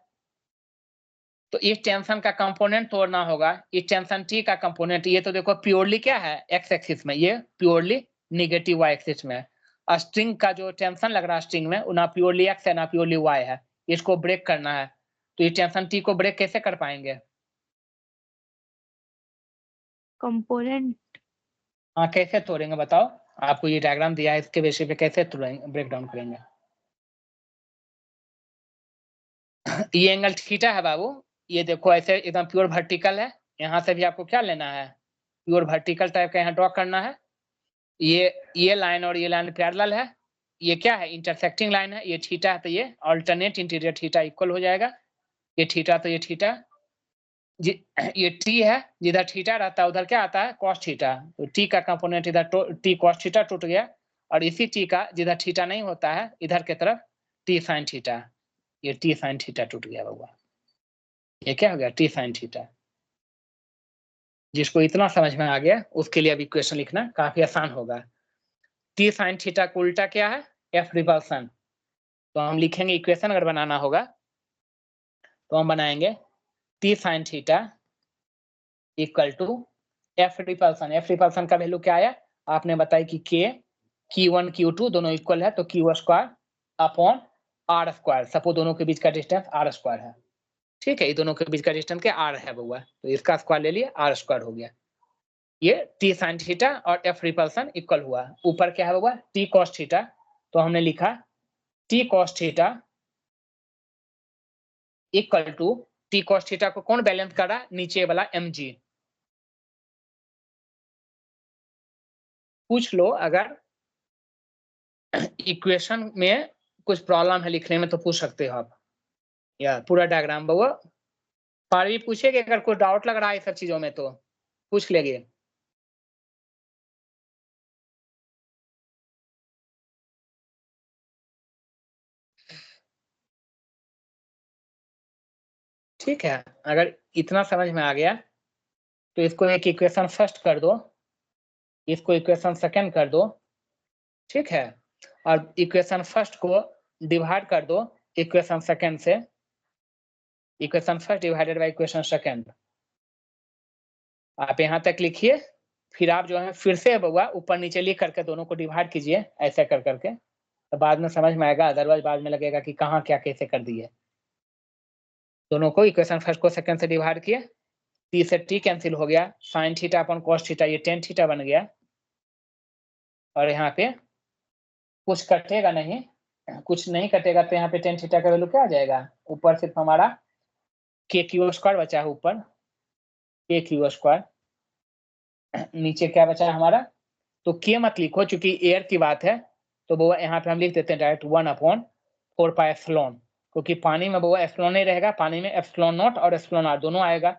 तो इस टेंशन का कंपोनेंट तोड़ना होगा, इस टेंशन टी का कंपोनेंट, ये तो देखो प्योरली क्या है एक्स एक्सिस में, ये प्योरली निगेटिव वाई एक्सिस में है। स्ट्रिंग का जो टेंशन लग रहा है स्ट्रिंग में, ना प्योरली एक्स है ना प्योरली वाई है, इसको ब्रेक करना है। तो ये टेंशन टी को ब्रेक कैसे कर पाएंगे?
कंपोनेंट।
हाँ, कैसे तोड़ेंगे बताओ? आपको ये डायग्राम दिया है, इसके बेसिस पे कैसे तोड़ेंगे, ब्रेक डाउन करेंगे? ये एंगल थीटा है बाबू, ये देखो ऐसे एकदम प्योर वर्टिकल है, यहाँ से भी आपको क्या लेना है, प्योर वर्टिकल टाइप का यहाँ ड्रॉ करना है। ये लाइन और ये लाइन पैरेलल है, ये क्या है इंटरसेक्टिंग लाइन है, ये थीटा है, तो ये अल्टरनेट इंटीरियर थीटा इक्वल हो जाएगा, ये थीटा तो ये थीटा, ये टी है, जिधर थीटा रहता है उधर क्या आता है कॉस थीटा, तो टी का कंपोनेंट इधर टी कॉस थीटा टूट गया, और इसी टी का जिधर थीटा नहीं होता है इधर के तरफ टी साइन थीटा, ये टी साइन थीटा टूट गया बाबा, ये क्या हो गया टी साइन थीटा। जिसको इतना समझ में आ गया उसके लिए अब इक्वेशन लिखना काफी आसान होगा। टी साइन थीटा का उल्टा क्या है, एफ रिपल्सन। तो हम लिखेंगे इक्वेशन अगर बनाना होगा तो हम बनाएंगे T sine theta equal to F repulsion. F repulsion का वैल्यू क्या आया, आपने बताया कि के Q1 Q2 दोनों इक्वल है, तो Q square upon are square, suppose दोनों के बीच का डिस्टेंस आर स्क्वायर है, ठीक है, ये दोनों के बीच का डिस्टेंस क्या आर है बउआ, तो इसका स्क्वायर ले लिए, आर स्क्वायर हो गया। ये टी साइन थीटा और एफ रिपल्सन इक्वल हुआ, ऊपर क्या है बउआ टी कॉस थीटा, तो हमने लिखा T cos theta equal to T cos theta को कौन बैलेंस कर रहा है, नीचे वाला mg। पूछ लो अगर इक्वेशन में कुछ प्रॉब्लम है लिखने में तो पूछ सकते हो आप, या पूरा डायग्राम बउआ पारवी पूछेगी, अगर कोई डाउट लग रहा है सब चीजों में तो पूछ लेंगे। ठीक है, अगर इतना समझ में आ गया तो इसको एक इक्वेशन फर्स्ट कर दो, इसको इक्वेशन सेकंड कर दो, ठीक है, और इक्वेशन फर्स्ट को डिवाइड कर दो इक्वेशन सेकंड से, equation first divided by equation second. आप यहाँ तक लिखिए, फिर आप जो है फिर से बउआ ऊपर नीचे लिख करके दोनों को डिवाइड कीजिए ऐसे कर करके, तो बाद में समझ में आएगा, अदरवाइज बाद में लगेगा कि कहाँ क्या कैसे कर दिए। दोनों को इक्वेशन फर्स्ट को सेकंड से डिवाइड किए, टी से टी कैंसिल हो गया, sine theta upon cos theta, ये टेन थीटा बन गया। और यहाँ पे कुछ कटेगा नहीं, कुछ नहीं कटेगा, तो यहाँ पे टेन थीटा का वैल्यू क्या आ जाएगा, ऊपर सिर्फ हमारा के क्यू स्क्वायर बचा है, ऊपर के क्यू स्क्वायर, नीचे क्या बचा है हमारा, तो के मत लिखो चूंकि एयर की बात है, तो वो यहाँ पे हम लिख देते हैं डायरेक्ट 1/4 पाई एप्सिलॉन, क्योंकि पानी में वो एप्सिलॉन नहीं रहेगा, पानी में एप्सिलॉन नॉट और एप्सिलॉन आर दोनों आएगा।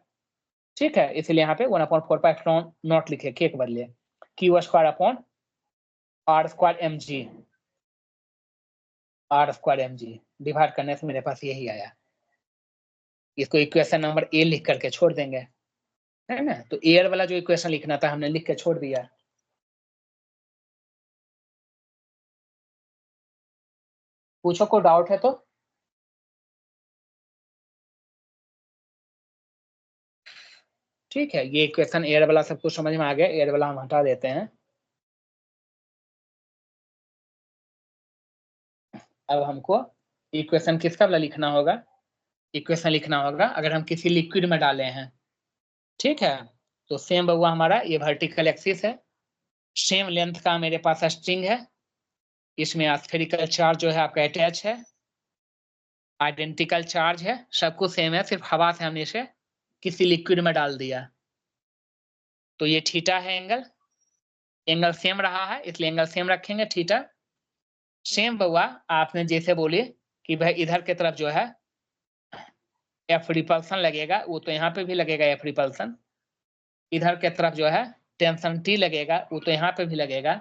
ठीक है, इसलिए यहाँ पे 1/4 पाई एप्सिलॉन नॉट लिखे के के बदले, Q square upon are square M G, R square M G divide करने से मेरे पास यही आया। इसको इक्वेशन नंबर ए लिख करके छोड़ देंगे, है ना। तो एयर वाला जो इक्वेशन लिखना था हमने लिख के छोड़ दिया। पूछो को डाउट है तो। ठीक है, ये इक्वेशन एयर वाला सब कुछ समझ में आ गया, एयर वाला हम हटा देते हैं। अब हमको इक्वेशन किसका वाला लिखना होगा, इक्वेशन लिखना होगा अगर हम किसी लिक्विड में डाले हैं। ठीक है, तो सेम बउआ हमारा ये वर्टिकल एक्सिस है, सेम लेंथ का मेरे पास स्ट्रिंग है, इसमें स्फेरिकल चार्ज जो है आपका अटैच है, आइडेंटिकल चार्ज है, सब कुछ सेम है, सिर्फ हवा से हमने इसे किसी लिक्विड में डाल दिया। तो ये थीटा है, एंगल एंगल सेम रहा है इसलिए एंगल सेम रखेंगे थीटा। सेम बउआ आपने जैसे बोली कि भाई इधर की तरफ जो है एफ रिपल्सन लगेगा, वो तो यहाँ पे भी लगेगा एफ रिपल्सन, इधर के तरफ जो है टेंशन टी लगेगा, वो तो यहाँ पे भी लगेगा,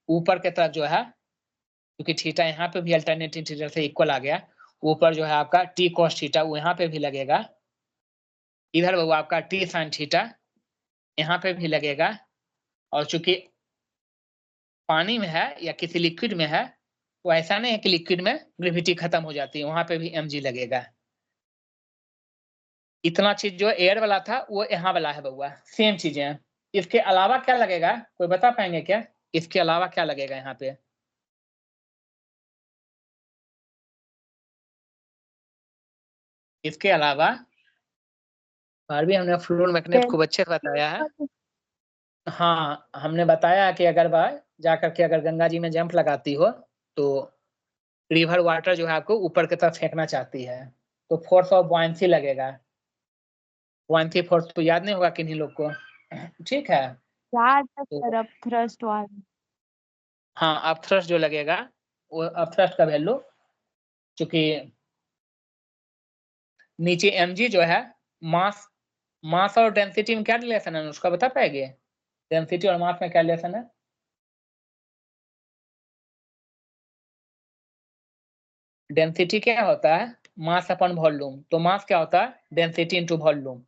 ऊपर के तरफ जो है क्योंकि थीटा यहाँ पे भी अल्टरनेटिंग थीटा से इक्वल आ गया, ऊपर जो है आपका टी कॉस थीटा वो यहाँ पे भी लगेगा, इधर वो आपका टी साइन थीटा यहाँ पे भी लगेगा, और चूंकि पानी में है या किसी लिक्विड में है, वो ऐसा नहीं है कि लिक्विड में ग्रेविटी खत्म हो जाती है, वहां पे भी mg लगेगा। इतना चीज जो एयर वाला था वो यहाँ वाला है बउआ, सेम चीजें हैं। इसके अलावा क्या लगेगा, कोई बता पाएंगे क्या, इसके अलावा क्या लगेगा यहाँ पे। इसके अलावा भी हमने फ्लूइड मैकेनिक्स खूब अच्छे से बताया है। हाँ, हमने बताया कि अगर वह जाकर के अगर गंगा जी में जंप लगाती हो तो रिवर वाटर जो है आपको ऊपर की तरफ फेंकना चाहती है, तो फोर्स ऑफ बॉयंसी लगेगा। बॉयंसी फोर्स तो याद नहीं होगा किन्हीं लोग को। ठीक है,
याद है
तो
सर, अब थ्रस्ट वाला।
हाँ, अपथ्रस्ट जो लगेगा वो अपथ्रस्ट का वैल्यू, चूंकि नीचे mg जो है मास, मास और डेंसिटी में क्या रिलेशन है उसका बता पाएंगे, डेंसिटी और मास में क्या रिलेशन है। डेंसिटी क्या होता है, मास अपॉन वॉल्यूम, तो मास क्या होता है डेंसिटी इनटू वॉल्यूम।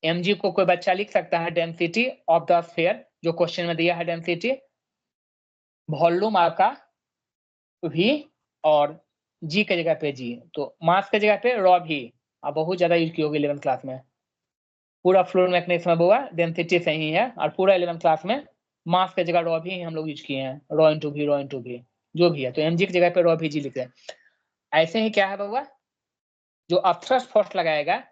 mg को कोई बच्चा लिख सकता है डेंसिटी ऑफ द स्फीयर, जो क्वेश्चन में दिया है डेंसिटी, वॉल्यूम आपका v और g के जगह पे g, तो मास के जगह पे रॉ v, आप बहुत ज्यादा यूज की होगी 11th क्लास में। पूरा फ्लूइड मैकेनिक्स में हुआ डेंसिटी सही है, और पूरा 11th क्लास में मास के जगह रॉ भी हम लोग यूज किए हैं, रॉ इंटू भी जो भी है, तो mg की जगह पे रॉ vg लिखते हैं। ऐसे ही क्या है बउआ, जो अपथ्रस्ट फोर्स लगाएगा,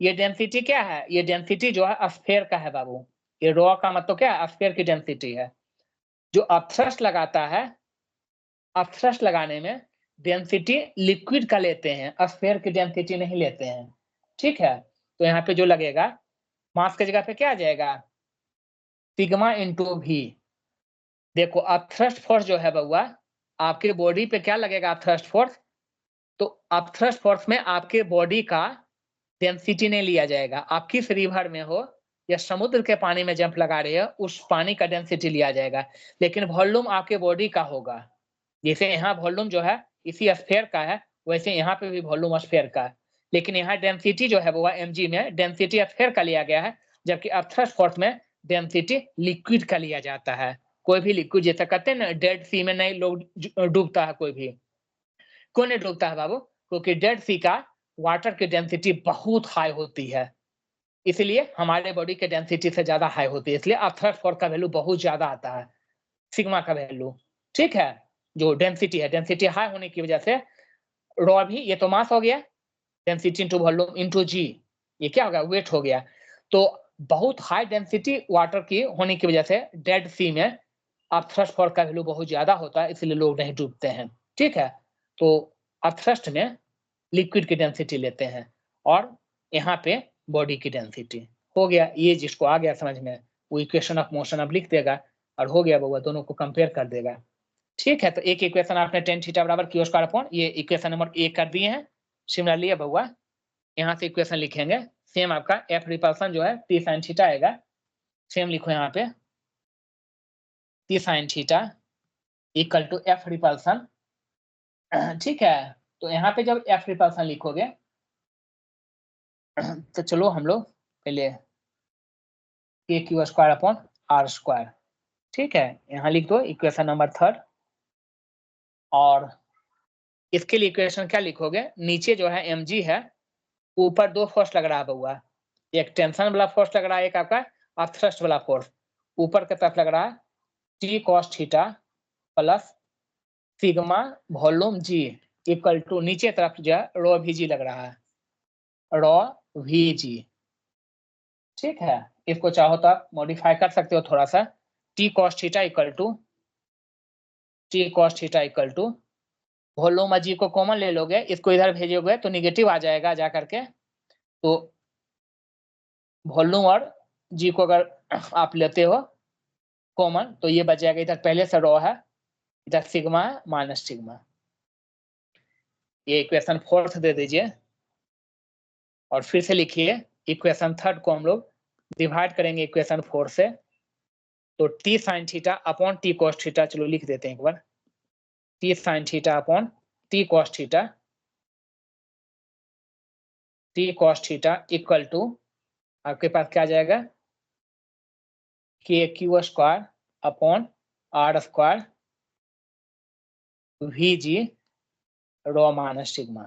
ये डेंसिटी क्या है, ये डेंसिटी जो है स्फीयर का है बाबू, ये रॉ का मतलब क्या है, स्फीयर की डेंसिटी है। जो अपथ्रस्ट लगाता है, अपथ्रस्ट लगाने में डेंसिटी लिक्विड का लेते हैं, स्फीयर की डेंसिटी नहीं लेते हैं। ठीक है, तो यहाँ पे जो लगेगा मास की जगह पे क्या आ जाएगा, सिग्मा इंटू भी। देखो अपथ्रस्ट फोर्स जो है बउआ, आपके बॉडी पे क्या लगेगा अपथ्रस्ट फोर्स, तो अपथ्रस्ट फोर्स में आपके बॉडी का डेंसिटी नहीं लिया जाएगा, आप किस रिवर में हो या समुद्र के पानी में जंप लगा रहे हो उस पानी का डेंसिटी लिया जाएगा, लेकिन वॉल्यूम आपके बॉडी का होगा। जैसे यहाँ वॉल्यूम जो है इसी स्फीयर का है, वैसे यहाँ पे भी वॉल्यूम स्फीयर का है, लेकिन यहाँ डेंसिटी जो है वो mg में डेंसिटी स्फीयर का लिया गया है, जबकि अपथ्रस्ट फोर्स में डेंसिटी लिक्विड का लिया जाता है। कोई भी लिक्विड, जैसा कहते हैं ना डेड सी में नहीं लोग डूबता है, कोई भी क्यों नहीं डूबता है बाबू, क्योंकि डेड सी का वाटर की डेंसिटी बहुत हाई होती है, इसलिए हमारे बॉडी के डेंसिटी से ज्यादा हाई होती है, इसलिए अपथ्रस्ट फोर्स का वैल्यू बहुत ज्यादा आता है, सिग्मा का वैल्यू। ठीक है, जो डेंसिटी है, डेंसिटी हाई होने की वजह से रॉ भी, ये तो मास हो गया, डेंसिटी इनटू वॉल्यूम इनटू जी, ये क्या हो गया, वेट हो गया। तो बहुत हाई डेंसिटी वाटर की होने की वजह से डेड सी में अपथ्रस्ट फोर्स का वैल्यू बहुत ज्यादा होता है, इसलिए लोग नहीं डूबते हैं। ठीक है, तो अपथ्रस्ट में लिक्विड की डेंसिटी लेते हैं और यहाँ पे बॉडी की डेंसिटी हो गया। ये जिसको आ गया समझ में, वो इक्वेशन ऑफ मोशन अब लिख देगा और हो गया बउआ, दोनों को कंपेयर कर देगा। ठीक है, तो एक इक्वेशन आपने टेन थीटा बराबर क्यू स्क्वायर अपॉन, ये इक्वेशन नंबर 1 कर दिए हैं। सिमिलरली है बउआ, यहाँ से इक्वेशन लिखेंगे, सेम आपका एफ रिपल्सन जो है टी साइन थीटा आएगा, सेम लिखो यहाँ पे T sine theta equal to F repulsion. ठीक है, तो यहाँ पे जब एफ रिपल्सन लिखोगे तो चलो हम लोग पहले के Q square upon are square. ठीक है, यहाँ लिख दो इक्वेशन नंबर 3 और इसके लिए इक्वेशन क्या लिखोगे, नीचे जो है mg है, ऊपर 2 फोर्स लग रहा है बउआ, एक टेंशन वाला फोर्स लग रहा है, एक आपका अपथ्रस्ट वाला फोर्स। ऊपर की तरफ लग रहा है t cos theta plus sigma volume g equal to नीचे तरफ जो है रो vg लग रहा है, रो vg। ठीक है, इसको चाहो तो आप मॉडिफाई कर सकते हो थोड़ा सा, t cos theta equal to volume g को कॉमन ले लोगे, इसको इधर भेजोगे तो निगेटिव आ जाएगा जा करके, तो वॉल्यूम और जी को अगर आप लेते हो कॉमन तो ये बच जाएगा, इधर पहले से रो है, इधर सिग्मा है माइनस सिग्मा। ये इक्वेशन 4 दे दीजिए और फिर से लिखिए इक्वेशन 3 को हम लोग डिवाइड करेंगे इक्वेशन 4 से, तो T sine theta upon T cos theta, चलो लिख देते हैं एक बार, T sine theta upon T cos theta equal to आपके पास क्या आ जाएगा, k Q square upon are square V ji rho minus sigma.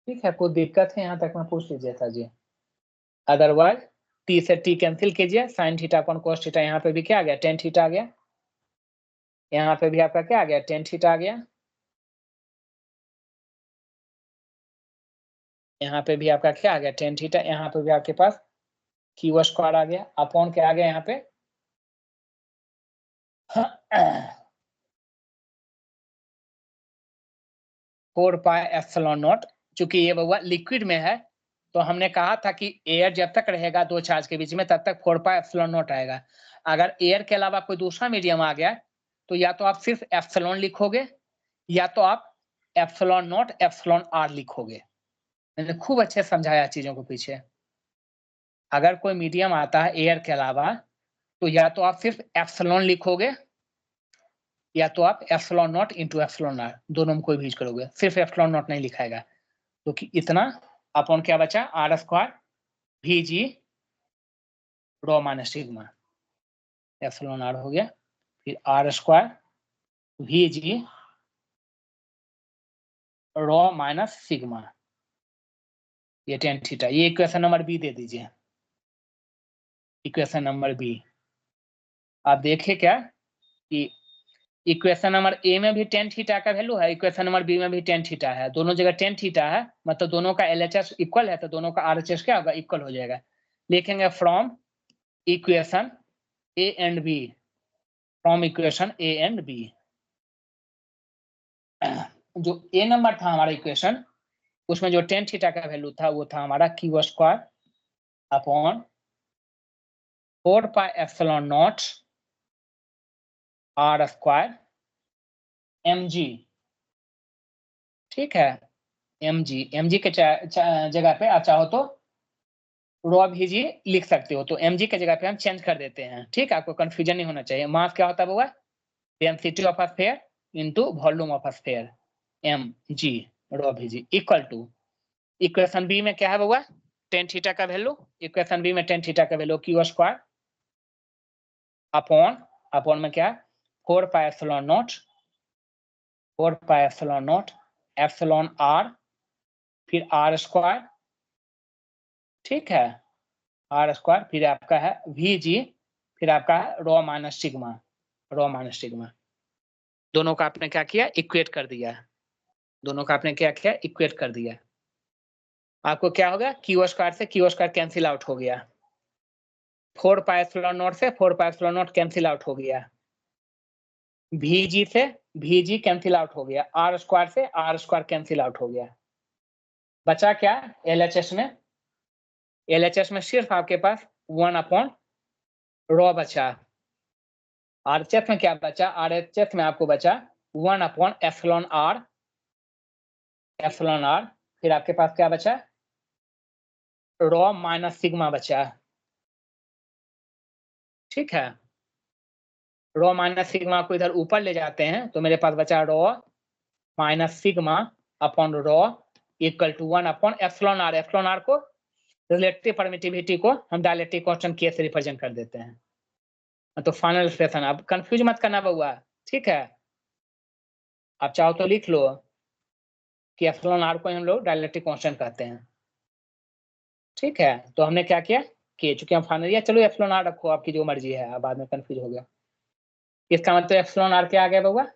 ठीक है, कोई दिक्कत है यहाँ तक में पूछ लीजिए सर जी, अदरवाइज टी से टी कैंसिल कीजिए, sign theta upon cos theta, यहाँ पे भी क्या आ गया, टेन थीटा आ गया, यहाँ पे भी आपका क्या आ गया, टेन थीटा आ गया, यहाँ पे भी आपका क्या आ गया, टेन थीटा, यहाँ पे भी आपके पास क्यू स्क्वायर आ गया, अपॉन क्या आ गया यहाँ पे 4 पाई एप्सिलॉन नॉट। चूंकि ये बउआ लिक्विड में है तो हमने कहा था कि एयर जब तक रहेगा दो चार्ज के बीच में तब तक 4 पाई एप्सिलॉन नॉट आएगा। अगर एयर के अलावा कोई दूसरा मीडियम आ गया तो या तो आप सिर्फ एप्सिलॉन लिखोगे या तो आप एप्सिलॉन नॉट एप्सिलॉन आर लिखोगे। मैंने खूब अच्छे समझाया चीजों को पीछे। अगर कोई मीडियम आता है एयर के अलावा तो या तो आप सिर्फ एप्सिलॉन लिखोगे या तो आप epsilon naught into epsilon R, दोनों में कोई भी यूज करोगे, सिर्फ एप्सिलॉन नॉट नहीं लिखाएगा। तो कि इतना अपॉन क्या बचा, आर स्क्वायर वी जी rho minus sigma, epsilon R हो गया, फिर are square V ji rho minus sigma, ये टेन थीटा। ये इक्वेशन नंबर बी दे दीजिए, इक्वेशन नंबर बी। आप देखिए क्या कि इक्वेशन नंबर ए में भी टेन थीटा का वैल्यू है, इक्वेशन नंबर बी में भी टेन थीटा है, दोनों जगह टेन थीटा है, मतलब दोनों का एलएचएस इक्वल है तो दोनों का आरएचएस क्या होगा, इक्वल हो जाएगा। लिखेंगे from equation A and B, from equation A and B. जो ए नंबर था हमारा इक्वेशन, उसमें जो टेन थीटा का वैल्यू था वो था हमारा Q square upon 4 pi epsilon naught R square M G. ठीक है, एम जी के जगह पे आप चाहो तो रो भी जी लिख सकते हो, तो एम जी के जगह पे हम चेंज कर देते हैं। ठीक है, आपको कंफ्यूजन नहीं होना चाहिए। मास क्या होता है बउआ, density of a sphere into volume of a sphere, m g rho भी g equal to equation B में क्या है बउआ, टेन थीटा का वैल्यू, इक्वेशन बी में टेन थीटा का वैल्यू क्यू स्क्वायर अपॉन में क्या 4 pi epsilon naught epsilon are, फिर आर स्क्वायर ठीक है, आर स्क्वायर, फिर आपका है वी जी, फिर आपका है raw minus sigma, raw minus sigma. दोनों का आपने क्या किया, इक्वेट कर दिया, दोनों का आपने क्या किया, इक्वेट कर दिया। आपको क्या हो गया, क्यू स्क्वायर से क्यू स्क्वायर कैंसिल आउट हो गया, 4 पाई एप्सिलॉन नॉट से 4 pi epsilon not cancel out हो गया, VG से VG कैंसिल आउट हो गया, आर स्क्वायर से आर स्क्वायर कैंसिल आउट हो गया। बचा क्या LHS में, LHS में सिर्फ आपके पास 1 अपॉन रॉ बचा। RHS में क्या बचा, RHS में आपको बचा 1 upon epsilon R, epsilon are, फिर आपके पास क्या बचा, रॉ माइनस सिग्मा बचा। ठीक है, रॉ माइनस सिग्मा को इधर ऊपर ले जाते हैं तो मेरे पास बचा rho minus sigma upon rho equal to 1 upon epsilon R. Epsilon R को रिलेटिव परमिटिविटी को हम डायलेक्ट्रिक कांस्टेंट के से रिप्रेजेंट कर देते हैं। तो फाइनल एक्सप्रेशन, आप कंफ्यूज मत करना बउआ, ठीक है। आप चाहो तो लिख लो कि एप्सिलॉन आर को हम लोग डायलेक्ट्रिक कांस्टेंट कहते हैं। ठीक है, तो हमने क्या किया कि चूंकि हम फाइनल, या चलो एप्सिलॉन आर रखो, आपकी जो मर्जी है, बाद में कंफ्यूज हो गया। इसका मतलब एप्सिलॉन आर क्या आ गया बउआ,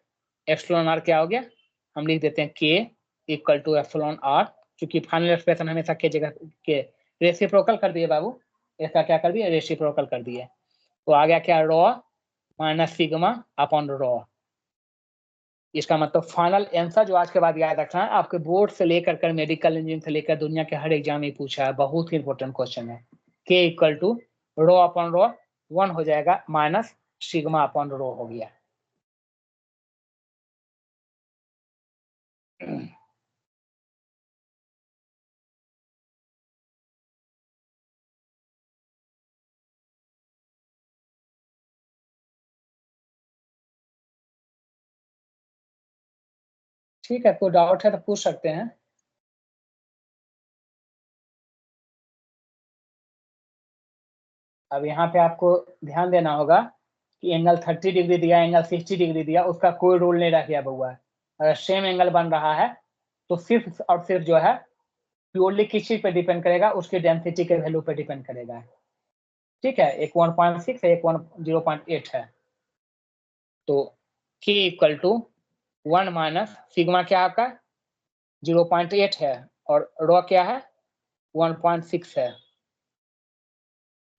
एप्सिलॉन आर क्या हो गया, हम लिख देते हैं के इक्वल टू एप्सिलॉन आर, क्योंकि फाइनल एक्सप्रेशन हमेशा के जगह के रेसिप्रोकल कर दिए बाबू, इसका क्या कर दिया, रेसिप्रोकल कर दिए। तो आ गया क्या, raw minus sigma upon raw. इसका मतलब फाइनल आंसर जो आज के बाद याद रखना है, आपके बोर्ड से लेकर कर मेडिकल इंजीनियरिंग से लेकर दुनिया के हर एग्जाम में पूछा है, बहुत ही इंपॉर्टेंट क्वेश्चन है। K equal to rho upon rho 1 हो जाएगा, माइनस सिग्मा अपॉन रॉ हो गया। ठीक है, कोई डाउट है तो पूछ सकते हैं। अब यहाँ पे आपको ध्यान देना होगा कि एंगल 30 डिग्री दिया, एंगल 60 डिग्री दिया, उसका कोई रूल नहीं रह गया बउआ। अगर सेम एंगल बन रहा है तो सिर्फ और सिर्फ जो है प्योरली किस चीज पे डिपेंड करेगा, उसकी डेंसिटी के वैल्यू पे डिपेंड करेगा। ठीक है, एक 1.6 है, एक 0.8 है। तो K equal to 1 minus sigma क्या आपका 0.8 है, और रॉ क्या है 1.6 है।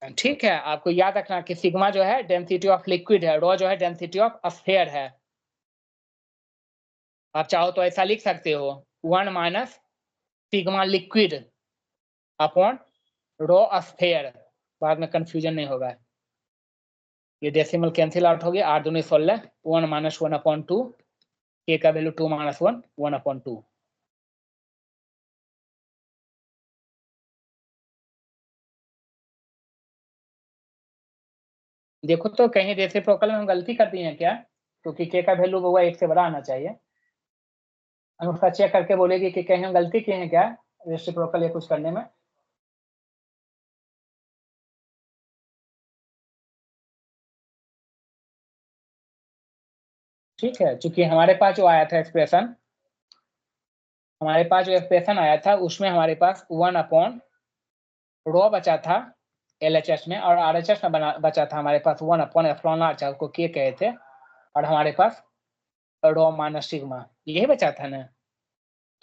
ठीक है, आपको याद रखना कि सिग्मा जो है डेंसिटी ऑफ लिक्विड है, रॉ जो है डेंसिटी ऑफ स्फीयर है। आप चाहो तो ऐसा लिख सकते हो 1 minus sigma liquid upon rho sphere, बाद में कंफ्यूजन नहीं होगा। ये डेसिमल कैंसिल आउट हो गया, 8 दूनी 16, 1 माइनस 1 अपॉन 2, के का वैल्यू 2 माइनस 1, 1 अपॉन 2। देखो तो कहीं रेसिप्रोकल में हम गलती कर दी है क्या, क्योंकि के का वैल्यू होगा 1 से बड़ा आना चाहिए। हम उसका चेक करके बोलेगी कि कहीं हम गलती किए हैं क्या रेसिप्रोकल या कुछ करने में। ठीक है, चूंकि हमारे पास जो आया था एक्सप्रेशन, हमारे पास जो एक्सप्रेशन आया था उसमें हमारे पास 1 अपॉन रॉ बचा था LHS में, और RHS में बचा था हमारे पास 1 अपॉन एप्सिलॉन आर, चाहे उसको के कहे थे, और हमारे पास रॉ माइनस सिग्मा, यही बचा था ना।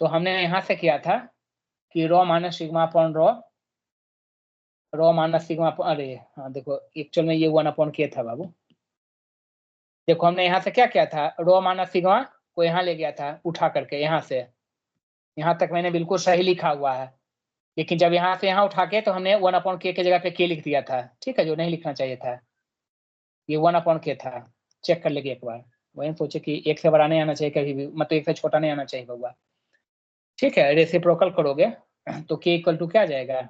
तो हमने यहाँ से किया था कि raw minus sigma upon rho minus sigma upon, अरे हाँ देखो एक्चुअल में ये 1 अपॉन के था बाबू। देखो हमने यहाँ से क्या किया था, रॉ माइनस सिग्मा को यहाँ ले गया था उठा करके, यहाँ से यहाँ तक मैंने बिल्कुल सही लिखा हुआ है, लेकिन जब यहाँ से यहाँ उठा के तो हमने 1 अपॉन के जगह पे के लिख दिया था। ठीक है, जो नहीं लिखना चाहिए था, ये 1 अपॉन के था। चेक कर लेंगे एक बार, वही सोचे कि 1 से बड़ा नहीं आना चाहिए कभी भी, मतलब 1 से छोटा नहीं आना चाहिए बउआ। ठीक है, रेसिप्रोकल करोगे तो के इक्वल टू क्या आ जाएगा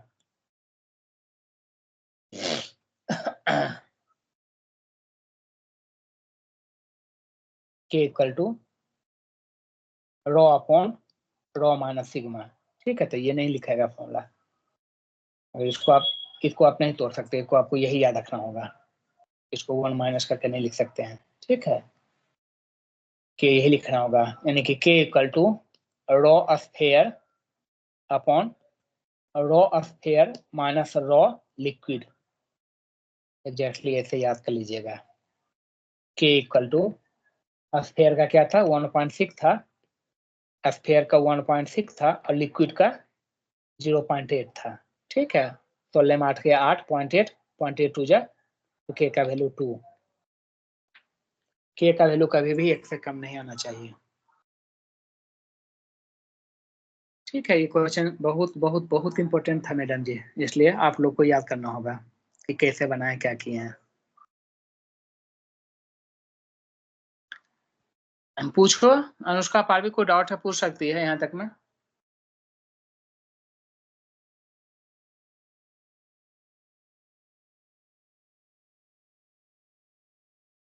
K equal to rho upon rho minus sigma. ठीक है, तो ये नहीं लिखाएगा फॉर्मूला, अगर इसको आप नहीं तोड़ सकते, इसको आपको यही याद रखना होगा, इसको 1 माइनस करके नहीं लिख सकते हैं। ठीक है, के यही लिखना होगा, यानी कि K equal to rho sphere upon rho sphere minus rho liquid, exactly ऐसे याद कर लीजिएगा। K इक्वल टू स्फीयर का क्या था 1.6 था, स्फीयर का 1.6 था और लिक्विड का 0.8 था। ठीक है, 16 में 8 के 8 0.8 0.8 टू जा तो K का वैल्यू 2। K का वैल्यू कभी भी 1 से कम नहीं आना चाहिए। ठीक है, ये क्वेश्चन बहुत बहुत बहुत इंपॉर्टेंट था मैडम जी, इसलिए आप लोग को याद करना होगा कि कैसे बनाए क्या किए हैं। पूछो अनुष्का, पार भी कोई डाउट है पूछ सकती है यहाँ तक में।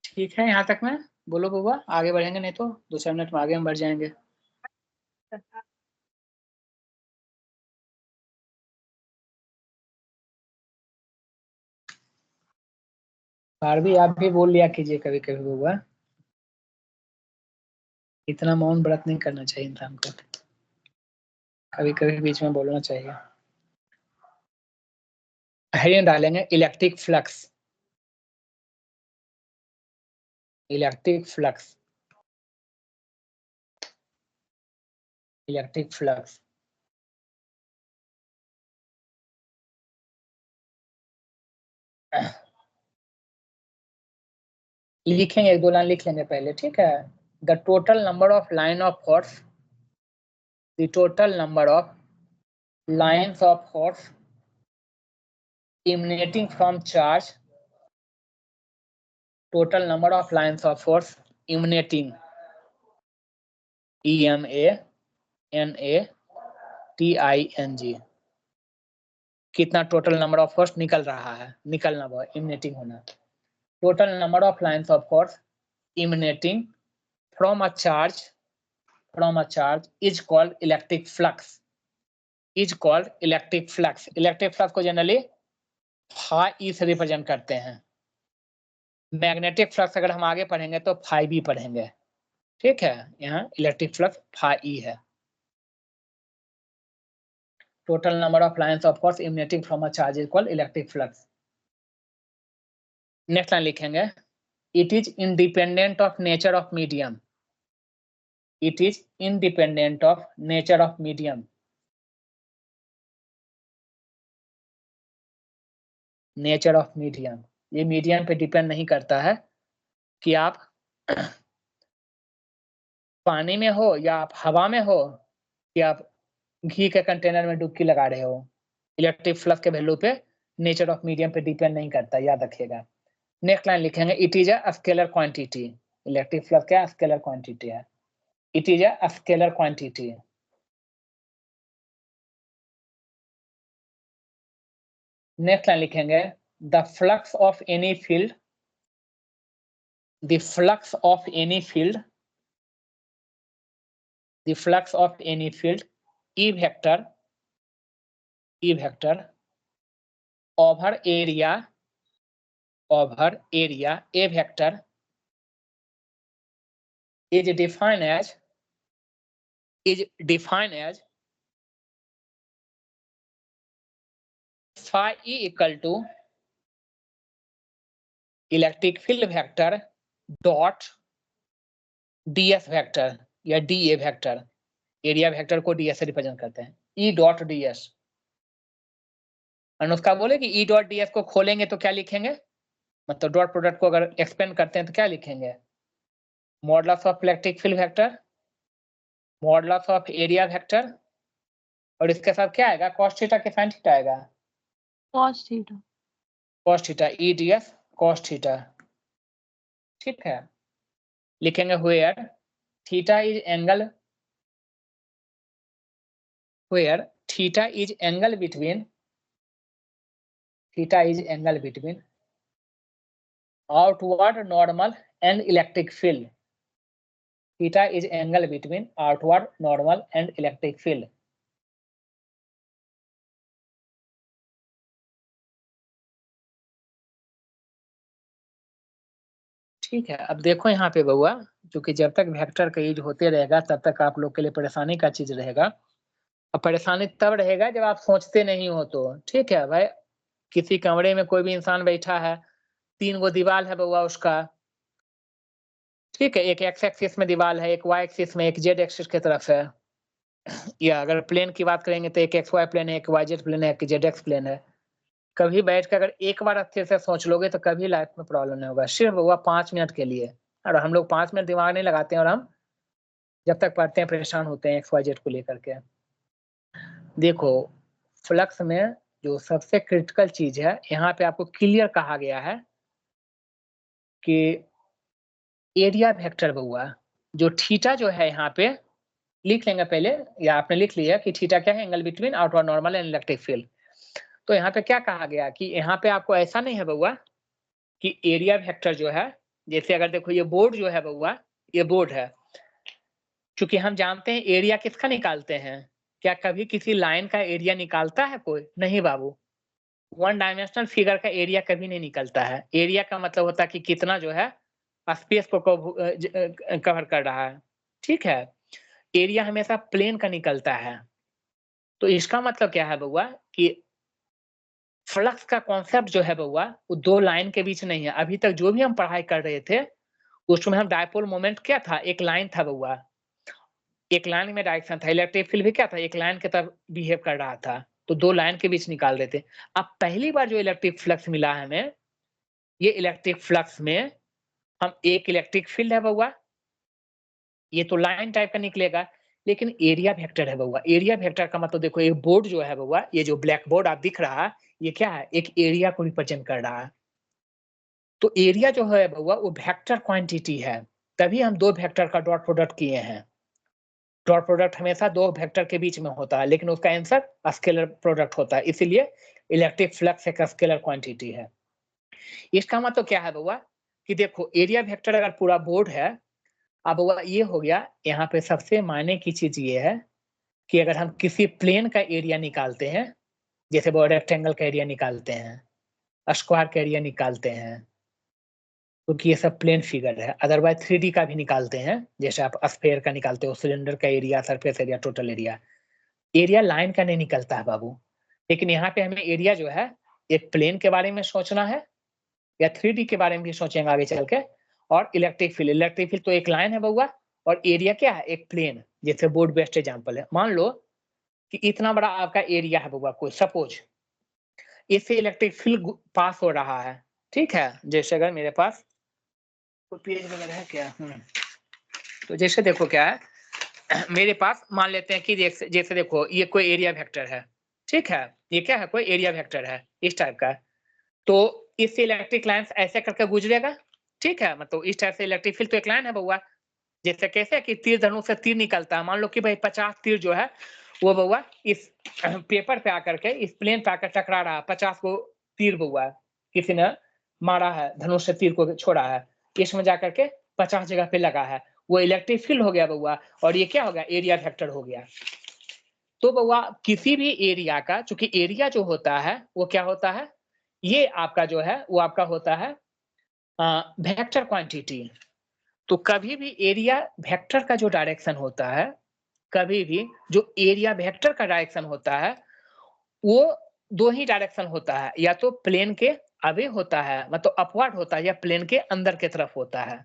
ठीक है यहाँ तक में, बोलो बउआ, आगे बढ़ेंगे नहीं तो 2-4 मिनट में आगे हम बढ़ जाएंगे। पार भी आप भी बोल लिया कीजिए कभी कभी बउआ, इतना मौन व्रत नहीं करना चाहिए इंसान को, कभी कभी बीच में बोलना चाहिए। हेडिंग डालेंगे electric flux, electric flux, electric flux. लिखेंगे, 1-2 लाइन लिख लेंगे पहले, ठीक है। The total number of line of force, the total number of lines of force emanating from charge, total number of lines of force emanating, EMANATING, कितना total number of force निकल रहा है, निकलना वो emanating होना। Total number of lines of force emanating from a charge, from a charge is called electric flux, is called electric flux। Electric flux को generally phi E से represent करते हैं। मैग्नेटिक फ्लक्स अगर हम आगे पढ़ेंगे तो phi B पढ़ेंगे। ठीक है, यहाँ इलेक्ट्रिक फ्लक्स phi E है। Total number of lines of force emanating from a charge is called electric flux। Next line लिखेंगे, it is independent of nature of medium, it is independent of nature of medium, nature of medium, ये medium पे depend नहीं करता है कि आप पानी में हो या आप हवा में हो कि आप घी के कंटेनर में डुबकी लगा रहे हो। इलेक्ट्रिक फ्लक्स के वैल्यू पे नेचर ऑफ मीडियम पे डिपेंड नहीं करता, याद रखिएगा। नेक्स्ट लाइन लिखेंगे, it is a scalar quantity. Electric flux क्या स्केलर क्वांटिटी है, it is a scalar quantity. Next line लिखेंगे, the flux of any field, the flux of any field, the flux of any field E vector, E vector over area, over area A vector is defined as phi E equal to electric field vector dot ds vector या dA vector। Area vector को ds से represent करते हैं, E dot ds। Anushka बोले कि E dot ds को खोलेंगे तो क्या लिखेंगे, मतलब डॉट प्रोडक्ट को अगर एक्सपेंड करते हैं तो क्या लिखेंगे, modulus of electric field vector, modulus of area vector, और इसके साथ क्या आएगा, cos थीटा के sin थीटा आएगा,
cos theta,
cos theta E ds cos theta. ठीक है, लिखेंगे where theta is angle, where theta is angle between, theta is angle between outward normal and electric field, theta is angle between outward normal and electric field। ठीक है, अब देखो यहाँ पे बउआ, क्योंकि जब तक वेक्टर का यूज होते रहेगा तब तक आप लोग के लिए परेशानी का चीज रहेगा। अब परेशानी तब रहेगा जब आप सोचते नहीं हो तो, ठीक है भाई? किसी कमरे में कोई भी इंसान बैठा है, 3 गो दीवार है बउआ उसका, ठीक है? एक एक्स एक्सिस में दीवार है, एक वाई एक्सिस में, एक जेड एक्सिस की तरफ है। या अगर प्लेन की बात करेंगे तो एक एक्स वाई प्लेन है, एक वाई जेड प्लेन है, एक जेड एक्स प्लेन है। कभी बैठ के अगर एक बार अच्छे से सोच लोगे तो कभी लाइफ में प्रॉब्लम नहीं होगा। सिर्फ हुआ 5 मिनट के लिए, और हम लोग 5 मिनट दिमाग नहीं लगाते हैं और हम जब तक पढ़ते हैं परेशान होते हैं एक्स वाई जेड को लेकर के। देखो, फ्लक्स में जो सबसे क्रिटिकल चीज़ है, यहाँ पे आपको क्लियर कहा गया है कि एरिया वेक्टर बउआ, जो थीटा जो है यहाँ पे लिख लेंगे पहले, या आपने लिख लिया कि थीटा क्या है? Angle between outward normal and electric field. तो यहाँ पे क्या कहा गया कि यहाँ पे आपको ऐसा नहीं है बउआ कि एरिया वेक्टर जो है, जैसे अगर देखो ये बोर्ड जो है बउआ, ये बोर्ड है। चूँकि हम जानते हैं एरिया किसका निकालते हैं? क्या कभी किसी लाइन का एरिया निकालता है कोई? नहीं बाबू। वन डायमेंशनल फिगर का एरिया कभी नहीं निकलता है। एरिया का मतलब होता है कि कितना जो है स्पेस को कवर कर रहा है, ठीक है? एरिया हमेशा प्लेन का निकलता है। तो इसका मतलब क्या है बउआ कि फ्लक्स का कॉन्सेप्ट जो है बउआ, वो 2 लाइन के बीच नहीं है। अभी तक जो भी हम पढ़ाई कर रहे थे, उसमें हम डायपोल मोमेंट क्या था? एक लाइन था बउआ। एक लाइन में डायरेक्शन था। इलेक्ट्रिक फील्ड भी क्या था? एक लाइन की तरह बिहेव कर रहा था। तो 2 लाइन के बीच निकाल रहे थे। अब पहली बार जो इलेक्ट्रिक फ्लक्स मिला है हमें, ये इलेक्ट्रिक फ्लक्स में हम एक इलेक्ट्रिक फील्ड है बउआ, ये तो लाइन टाइप का निकलेगा, लेकिन एरिया वेक्टर है बउआ। एरिया वेक्टर का मतलब देखो, ये बोर्ड जो है बउआ, ये जो ब्लैक बोर्ड आप दिख रहा है, ये क्या है? एक एरिया को रिप्रेजेंट कर रहा है। तो एरिया जो है बउआ, वो वेक्टर क्वांटिटी है। तभी हम 2 वेक्टर का डॉट प्रोडक्ट किए हैं। डॉट प्रोडक्ट हमेशा 2 वेक्टर के बीच में होता है, लेकिन उसका आंसर स्केलर प्रोडक्ट होता है। इसीलिए इलेक्ट्रिक फ्लक्स एक स्केलर क्वांटिटी है। इसका मतलब क्या है बउआ कि देखो, एरिया वेक्टर अगर पूरा बोर्ड है, अब बउआ ये हो गया। यहाँ पे सबसे मायने की चीज़ ये है कि अगर हम किसी प्लेन का एरिया निकालते हैं, जैसे वो रेक्टेंगल का एरिया निकालते हैं, स्क्वायर का एरिया निकालते हैं, क्योंकि ये सब प्लेन फिगर है। अदरवाइज़ 3D का भी निकालते हैं, जैसे आप स्फीयर का निकालते हो, सिलेंडर का area, surface area, total area. Area line का नहीं निकलता है बाबू। लेकिन यहाँ पे हमें एरिया जो है, एक प्लेन के बारे में सोचना है, या 3D के बारे में भी सोचेंगे आगे चल के। और इलेक्ट्रिक फील्ड तो एक लाइन है बउआ, और एरिया क्या है? एक प्लेन। जैसे बोर्ड बेस्ट एग्जांपल है। मान लो कि इतना बड़ा आपका एरिया है बउआ, कोई सपोज इससे इलेक्ट्रिक फील्ड पास हो रहा है, ठीक है? जैसे अगर मेरे पास कोई पेज वगैरह है क्या? तो जैसे देखो क्या है, मेरे पास मान लेते हैं कि जैसे देखो, ये कोई एरिया वेक्टर है, ठीक है? ये क्या है? कोई एरिया वेक्टर है, इस टाइप का। तो इससे इलेक्ट्रिक लाइन्स ऐसे करके गुजरेगा, ठीक है? मतलब इस टाइप से इलेक्ट्रिक फील्ड तो एक लाइन है बउआ। जैसे कैसे कि तीर धनुष से तीर निकलता है। मान लो कि भाई 50 तीर जो है, वो बउआ इस पेपर पे आकर के, इस प्लेन पे आकर टकरा रहा है। 50 को तीर बउआ किसी ने मारा है, धनुष से तीर को छोड़ा है। इसमें जाकर के 50 जगह पे लगा है। वो इलेक्ट्रिक फील्ड हो गया बउआ, और ये क्या हो गया? एरिया वेक्टर हो गया। तो बउआ किसी भी एरिया का, चूँकि एरिया जो होता है, वो क्या होता है? ये आपका जो है, वो आपका होता है वेक्टर क्वांटिटी। तो कभी भी एरिया वेक्टर का जो डायरेक्शन होता है, कभी भी जो एरिया वेक्टर का डायरेक्शन होता है, वो 2 ही डायरेक्शन होता है। या तो प्लेन के अवे होता है, मतलब अपवर्ड होता है, या प्लेन के अंदर की तरफ होता है।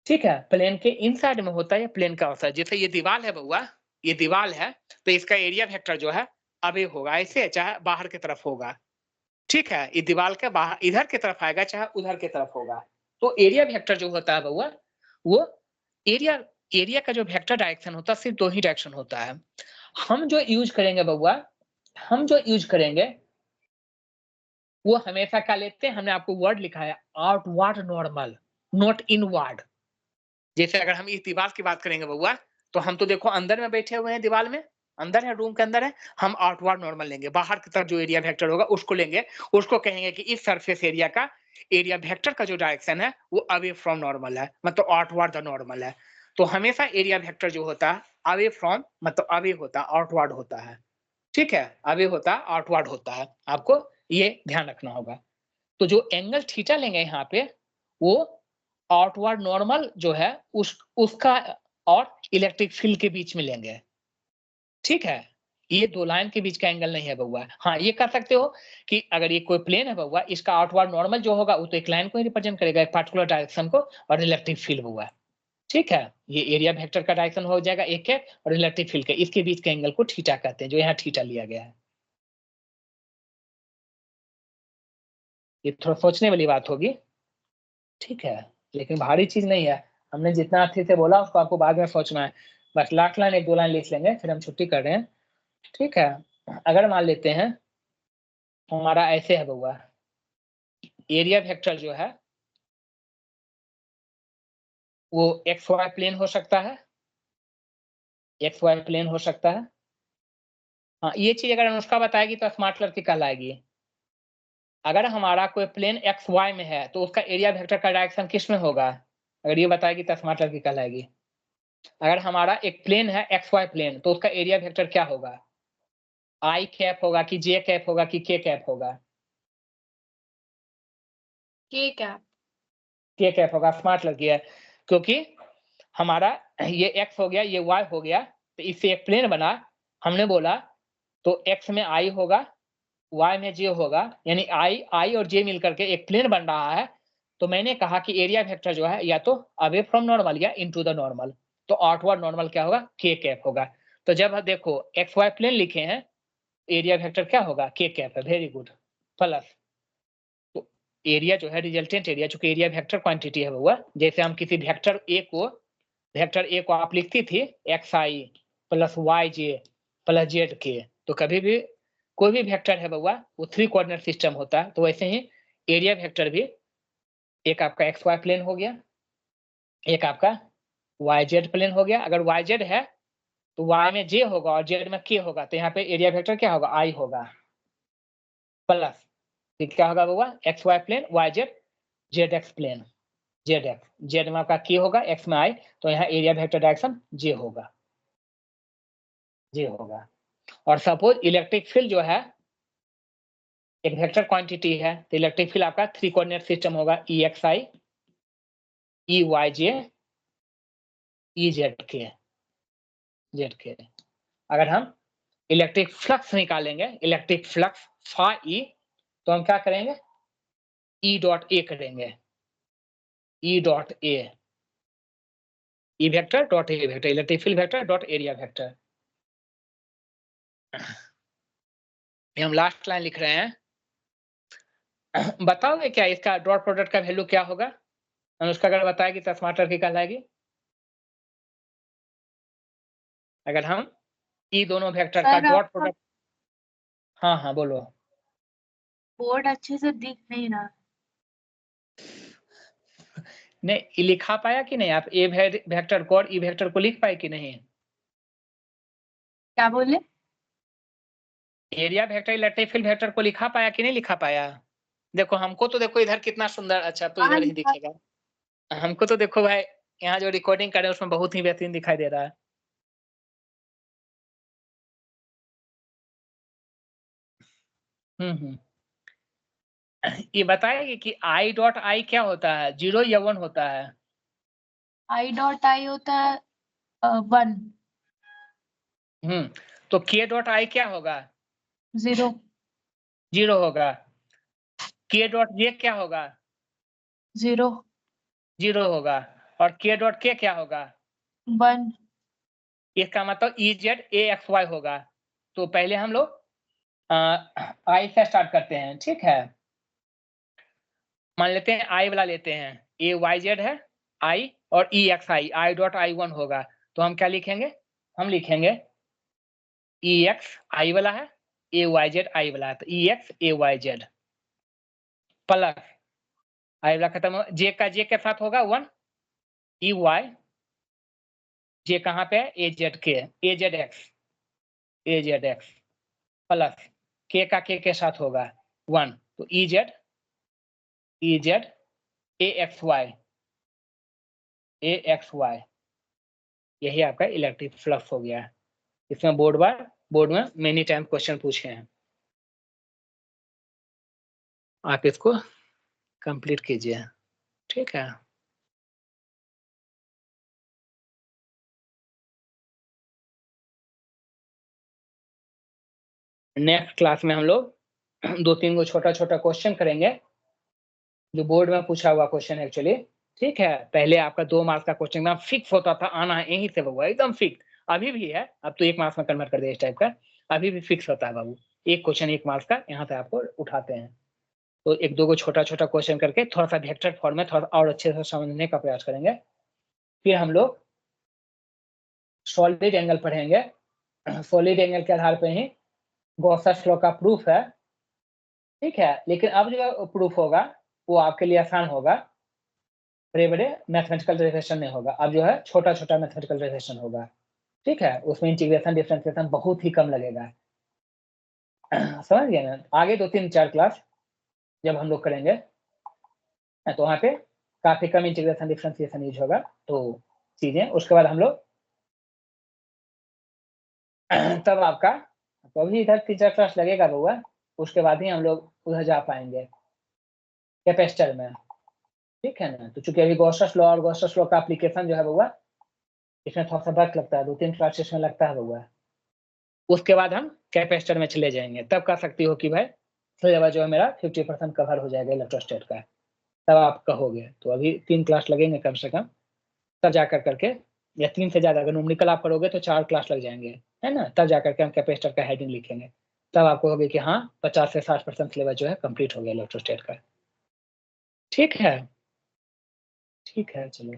ठीक है? प्लेन के इनसाइड में होता है, या प्लेन का आउटसाइड। जैसे ये दीवार है बउआ, ये दीवार है, तो इसका एरिया वेक्टर जो है अवे होगा, ऐसे चाहे बाहर की तरफ होगा। ठीक है? ये दीवार के बाहर इधर की तरफ आएगा, चाहे उधर की तरफ होगा। तो एरिया वेक्टर जो होता है बउआ, वो एरिया एरिया का जो वेक्टर डायरेक्शन होता है, सिर्फ़ 2 ही डायरेक्शन होता है। हम जो यूज़ करेंगे बउआ, हम जो यूज़ करेंगे, वो हमेशा क्या लेते हैं? हमने आपको वर्ड लिखा है आउटवर्ड नॉर्मल, नॉट इनवर्ड। जैसे अगर हम इस दीवार की बात करेंगे बउआ, तो हम तो देखो अंदर में बैठे हुए हैं दीवार में, अंदर है, रूम के अंदर है। हम आउटवर्ड नॉर्मल लेंगे, बाहर की तरफ जो एरिया वेक्टर होगा उसको लेंगे। उसको कहेंगे कि इस सरफेस एरिया का एरिया वेक्टर का जो डायरेक्शन है, वो अवे फ्रॉम नॉर्मल है, मतलब आउटवर्ड द नॉर्मल है। तो हमेशा एरिया वेक्टर जो होता है, अवे फ्रॉम मतलब अवे होता है, आउटवर्ड होता है। ठीक है? अवे होता है, आउटवर्ड होता है। आपको ये ध्यान रखना होगा। तो जो एंगल थीटा लेंगे यहाँ पे, वो आउटवर्ड नॉर्मल जो है, उसका और इलेक्ट्रिक फील्ड के बीच में लेंगे। ठीक है, ये दो लाइन के बीच का एंगल नहीं है बउआ। हाँ, ये कर सकते हो कि अगर ये कोई प्लेन है बउआ, इसका आउटवर्ड नॉर्मल जो होगा वो तो एक लाइन को ही रिप्रेजेंट करेगा, एक पर्टिकुलर डायरेक्शन को, और रिलेटिव फील्ड बउआ। ठीक है, ये एरिया वेक्टर का डायरेक्शन हो जाएगा एक है, और रिलेटिव फील्ड का, इसके बीच के एंगल को थीटा कहते हैं, जो यहाँ थीटा लिया गया है। ये थोड़ा सोचने वाली बात होगी, ठीक है, लेकिन भारी चीज नहीं है। हमने जितना अच्छे से बोला उसको आपको बाद में सोचना है। बस लास्ट लाइन एक दो लाइन लिख लेंगे, फिर हम छुट्टी कर रहे हैं। ठीक है, अगर मान लेते हैं हमारा ऐसे है बउआ, एरिया वेक्टर जो है वो एक्स वाई प्लेन हो सकता है, एक्स वाई प्लेन हो सकता है। हाँ, ये चीज अगर अनुष्का बताएगी तो स्मार्ट लड़की कहलाएगी। अगर हमारा कोई प्लेन एक्स वाई में है तो उसका एरिया वेक्टर का डायरेक्शन किस में होगा, अगर ये बताएगी तो स्मार्ट लड़की कहलाएगी। अगर हमारा एक प्लेन है एक्स वाई प्लेन तो उसका एरिया वेक्टर क्या होगा, आई कैप होगा कि जे कैप होगा कि के कैप होगा?
के कैप।
के कैप होगा, स्मार्ट लड़की है। क्योंकि हमारा ये एक्स हो गया, ये वाई हो गया, तो इससे एक प्लेन बना। हमने बोला तो एक्स में आई होगा, वाई में जे होगा, यानी आई और जे मिलकर के एक प्लेन बन रहा है। तो मैंने कहा कि एरिया वेक्टर जो है या तो अवे फ्रॉम नॉर्मल या इनटू द नॉर्मल, तो आउटवर्ड नॉर्मल क्या होगा, के कैप होगा। तो जब देखो एक्स वाई प्लेन लिखे हैं, एरिया वेक्टर क्या होगा, के कैप है। Very good. प्लस तो एरिया जो है रिजल्टेंट एरिया, चूंकि एरिया वेक्टर क्वांटिटी है हुआ, जैसे हम किसी वेक्टर ए को आप लिखती थी एक्स आई प्लस वाई जे प्लस जेड के, तो कभी भी कोई भी वेक्टर है बउआ वो 3 कोऑर्डिनेट सिस्टम होता है। तो वैसे ही एरिया वेक्टर भी एक आपका एक्स वाई प्लेन हो गया, एक आपका वाई जेड प्लेन हो गया। अगर वाई जेड है तो वाई में जे होगा और जेड में के होगा, तो यहाँ पे एरिया वेक्टर क्या होगा, आई होगा। प्लस क्या होगा बउआ, X Y plane, Y Z, Z X plane, Z X, Z में आपका के होगा, एक्स में आई, तो यहाँ एरिया वेक्टर डायरेक्शन जे होगा, जे होगा। और सपोज इलेक्ट्रिक फील्ड जो है एक वेक्टर क्वांटिटी है, तो इलेक्ट्रिक फील्ड आपका 3 कोऑर्डिनेट सिस्टम होगा, ई एक्स आई, ई वाई जे, ई जेड के, जेड के। अगर हम इलेक्ट्रिक फ्लक्स निकालेंगे, इलेक्ट्रिक फ्लक्स फा ई, तो हम क्या करेंगे, ई डॉट ए करेंगे, E dot A, E vector dot A vector, electric field vector dot area vector. ये हम लास्ट लाइन लिख रहे हैं। बताओगे क्या इसका डॉट प्रोडक्ट का वैल्यू क्या होगा, अनुष्का अगर बताएगी तो स्मार्ट लड़की कहलाएगी। अगर हम ई दोनों वेक्टर का
सर
डॉट
आपका
प्रोडक्ट, हाँ हाँ बोलो।
बोर्ड अच्छे से दिख नहीं रहा।
नहीं, ये लिखा पाया कि नहीं आप, ए वेक्टर को और ई वेक्टर को लिख पाए कि नहीं?
क्या बोले?
Area vector electric field vector को लिखा पाया कि नहीं लिखा पाया? देखो हमको तो देखो इधर कितना सुंदर, अच्छा तो
हाँ
इधर ही
लिखा।
दिखेगा। हमको तो देखो भाई यहाँ जो रिकॉर्डिंग कर रहे हैं उसमें बहुत ही बेहतरीन दिखाई दे रहा है। हम्म। ये बताएगी कि आई डॉट आई क्या होता है, 0 या 1 होता है?
आई डॉट आई होता है 1।
तो के डॉट आई क्या होगा,
0।
0 होगा। के डॉट जे क्या होगा,
0।
0 होगा। और के डॉट के क्या होगा,
1।
इसका मतलब E Z A X Y होगा। तो पहले हम लोग आई से स्टार्ट करते हैं, ठीक है। मान लेते हैं आई वाला लेते हैं, ए वाई जेड है आई, और ई x I, I dot I 1 होगा। तो हम क्या लिखेंगे, हम लिखेंगे ई एक्स आई वाला है, ए वाई जेड आई वाला है, तो ई एक्स ए वाई जेड प्लस आई वाला खत्म हो, जे का जे के साथ होगा 1, ई वाई, जे कहाँ पे है, A Z K, A Z X, A Z X plus K का के साथ होगा 1, तो E Z A X Y, A X Y, यही आपका इलेक्ट्रिक फ्लक्स हो गया है। इसमें बोर्ड में मेनी टाइम क्वेश्चन पूछे हैं, आप इसको कंप्लीट कीजिए, ठीक है। नेक्स्ट क्लास में हम लोग 2-3 को छोटा-छोटा क्वेश्चन करेंगे, जो बोर्ड में पूछा हुआ क्वेश्चन है एक्चुअली, ठीक है? पहले आपका 2 मार्क्स का क्वेश्चन एकदम फिक्स होता था, आना है यहीं से होगा, एकदम फिक्स। अभी भी है, अब तो 1 मार्क्स में कन्वर्ट कर दिया इस टाइप का, अभी भी फिक्स होता है बाबू। 1 क्वेश्चन 1 मार्क्स का यहाँ से आपको उठाते हैं। तो 1-2 को छोटा-छोटा क्वेश्चन करके थोड़ा-सा वेक्टर फॉर्म में थोड़ा और अच्छे से समझने का प्रयास करेंगे। फिर हम लोग सॉलिड एंगल पढ़ेंगे। सॉलिड एंगल के आधार पे ही गॉसेस लॉ का प्रूफ है, ठीक है? लेकिन अब जो प्रूफ होगा, वो आपके लिए आसान होगा। बड़े-बड़े मैथमेटिकल रिलेशन नहीं होगा। अब जो है छोटा-छोटा मैथमेटिकल रिलेशन होगा, ठीक है? उसमें इंटीग्रेशन, डिफरेंशिएशन बहुत ही कम लगेगा। समझ गए ना? आगे 2, 3, 4 क्लास जब हम लोग करेंगे, तो वहाँ पे काफ़ी कम इंटीग्रेशन, डिफरेंशिएशन यूज़ होगा, तो चीज़ें उसके बाद हम लोग तब आपका तो अभी इधर 3-4 क्लास लगेगा बउआ, उसके बाद ही हम लोग उधर जा पाएँगे, कैपेसिटर में, ठीक है ना? तो चूँकि अभी गॉसेस लॉ और गॉसेस लॉ का एप्लीकेशन जो है बउआ, इसमें थोड़ा-सा वक़्त लगता है, 2-3 क्लास इसमें लगता है बउआ। उसके बाद हम कैपेसिटर में चले जाएँगे, तब कह सकती हो कि भाई सिलेबस जो है मेरा 50% कवर हो जाएगा इलेक्ट्रोस्टैट का, तब आप कहोगे। तो अभी 3 क्लास लगेंगे कम से कम, तब जा कर के या 3 से ज़्यादा अगर न्यूमेरिकल आप करोगे तो 4 क्लास लग जाएँगे, है ना? तब जा कर के हम कैपेसिटर का हेडिंग लिखेंगे। तब आप कहोगे कि हाँ, 50 से 60% सिलेबस जो है कंप्लीट हो गया इलेक्ट्रोस्टैट का। ठीक है? ठीक है, चलो।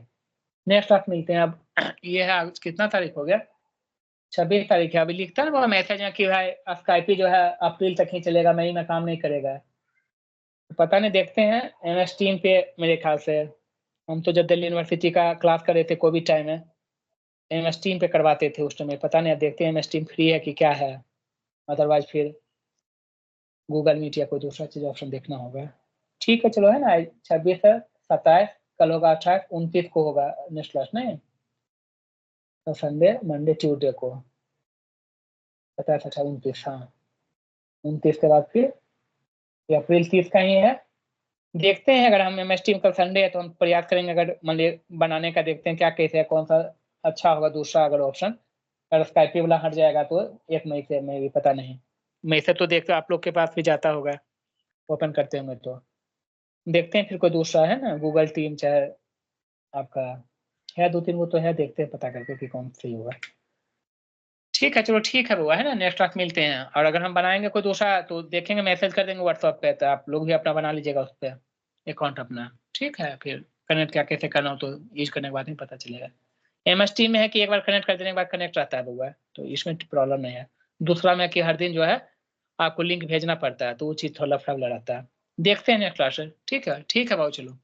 नेक्स्ट क्लास मिलते हैं अब। ये है आज कितना तारीख हो गया? 26 तारीख है। अभी लिखता है ना वो मैसेज में कि भाई स्काइपी जो है अप्रैल तक ही चलेगा, मई में काम नहीं करेगा। पता नहीं, देखते हैं। एमएस टीम पे मेरे ख्याल से हम तो जब दिल्ली यूनिवर्सिटी का क्लास कर रहे थे कोविड टाइम में, एमएस टीम पे करवाते थे उस समय। पता नहीं, अब देखते हैं एमएस टीम फ्री है कि क्या है? अदरवाइज़ फिर गूगल मीट या कोई दूसरा चीज़ ऑप्शन देखना होगा। ठीक है, चलो, है ना? 26 है, 27 कल होगा, 28 29 को होगा नेक्स्ट क्लास नहीं? तो संडे, मंडे, ट्यूसडे को 27, 28, 29, हाँ। 29 के बाद फिर ये अप्रैल 30 का ही है। देखते हैं, अगर हम एमएस टीम कल संडे है तो हम प्रयास करेंगे, अगर मान लीजिए बनाने का, देखते हैं क्या केस है, कौन-सा अच्छा होगा दूसरा अगर ऑप्शन। अगर स्काइपी वाला हट जाएगा तो 1 मई से मे बी, पता नहीं। मई से तो देखते आप लोग के पास भी जाता होगा, ओपन करते होंगे तो। देखते हैं फिर कोई दूसरा, है ना? गूगल टीम चाहे आपका है, 2-3 वो तो है, देखते हैं पता करके कि कौन सही होगा। ठीक है, चलो ठीक है बुआ, है ना? नेक्स्ट क्लास मिलते हैं, और अगर हम बनाएँगे कोई दूसरा तो देखेंगे, मैसेज कर देंगे व्हाट्सएप पे, तो आप लोग भी अपना बना लीजिएगा उस पे अकाउंट अपना, ठीक है? फिर कनेक्ट क्या कैसे करना हो तो यूज़ करने के बाद ही पता चलेगा। एमएस टीम में है कि एक बार कनेक्ट कर देने के बाद कनेक्ट रहता है बुआ, तो इसमें प्रॉब्लम नहीं है। दूसरा में कि हर दिन जो है आपको लिंक भेजना पड़ता है, तो वो चीज़ थोड़ा लफड़ा वाला रहता है। देखते हैं नेक्स्ट क्लास से, ठीक है? ठीक है बाबू, चलो।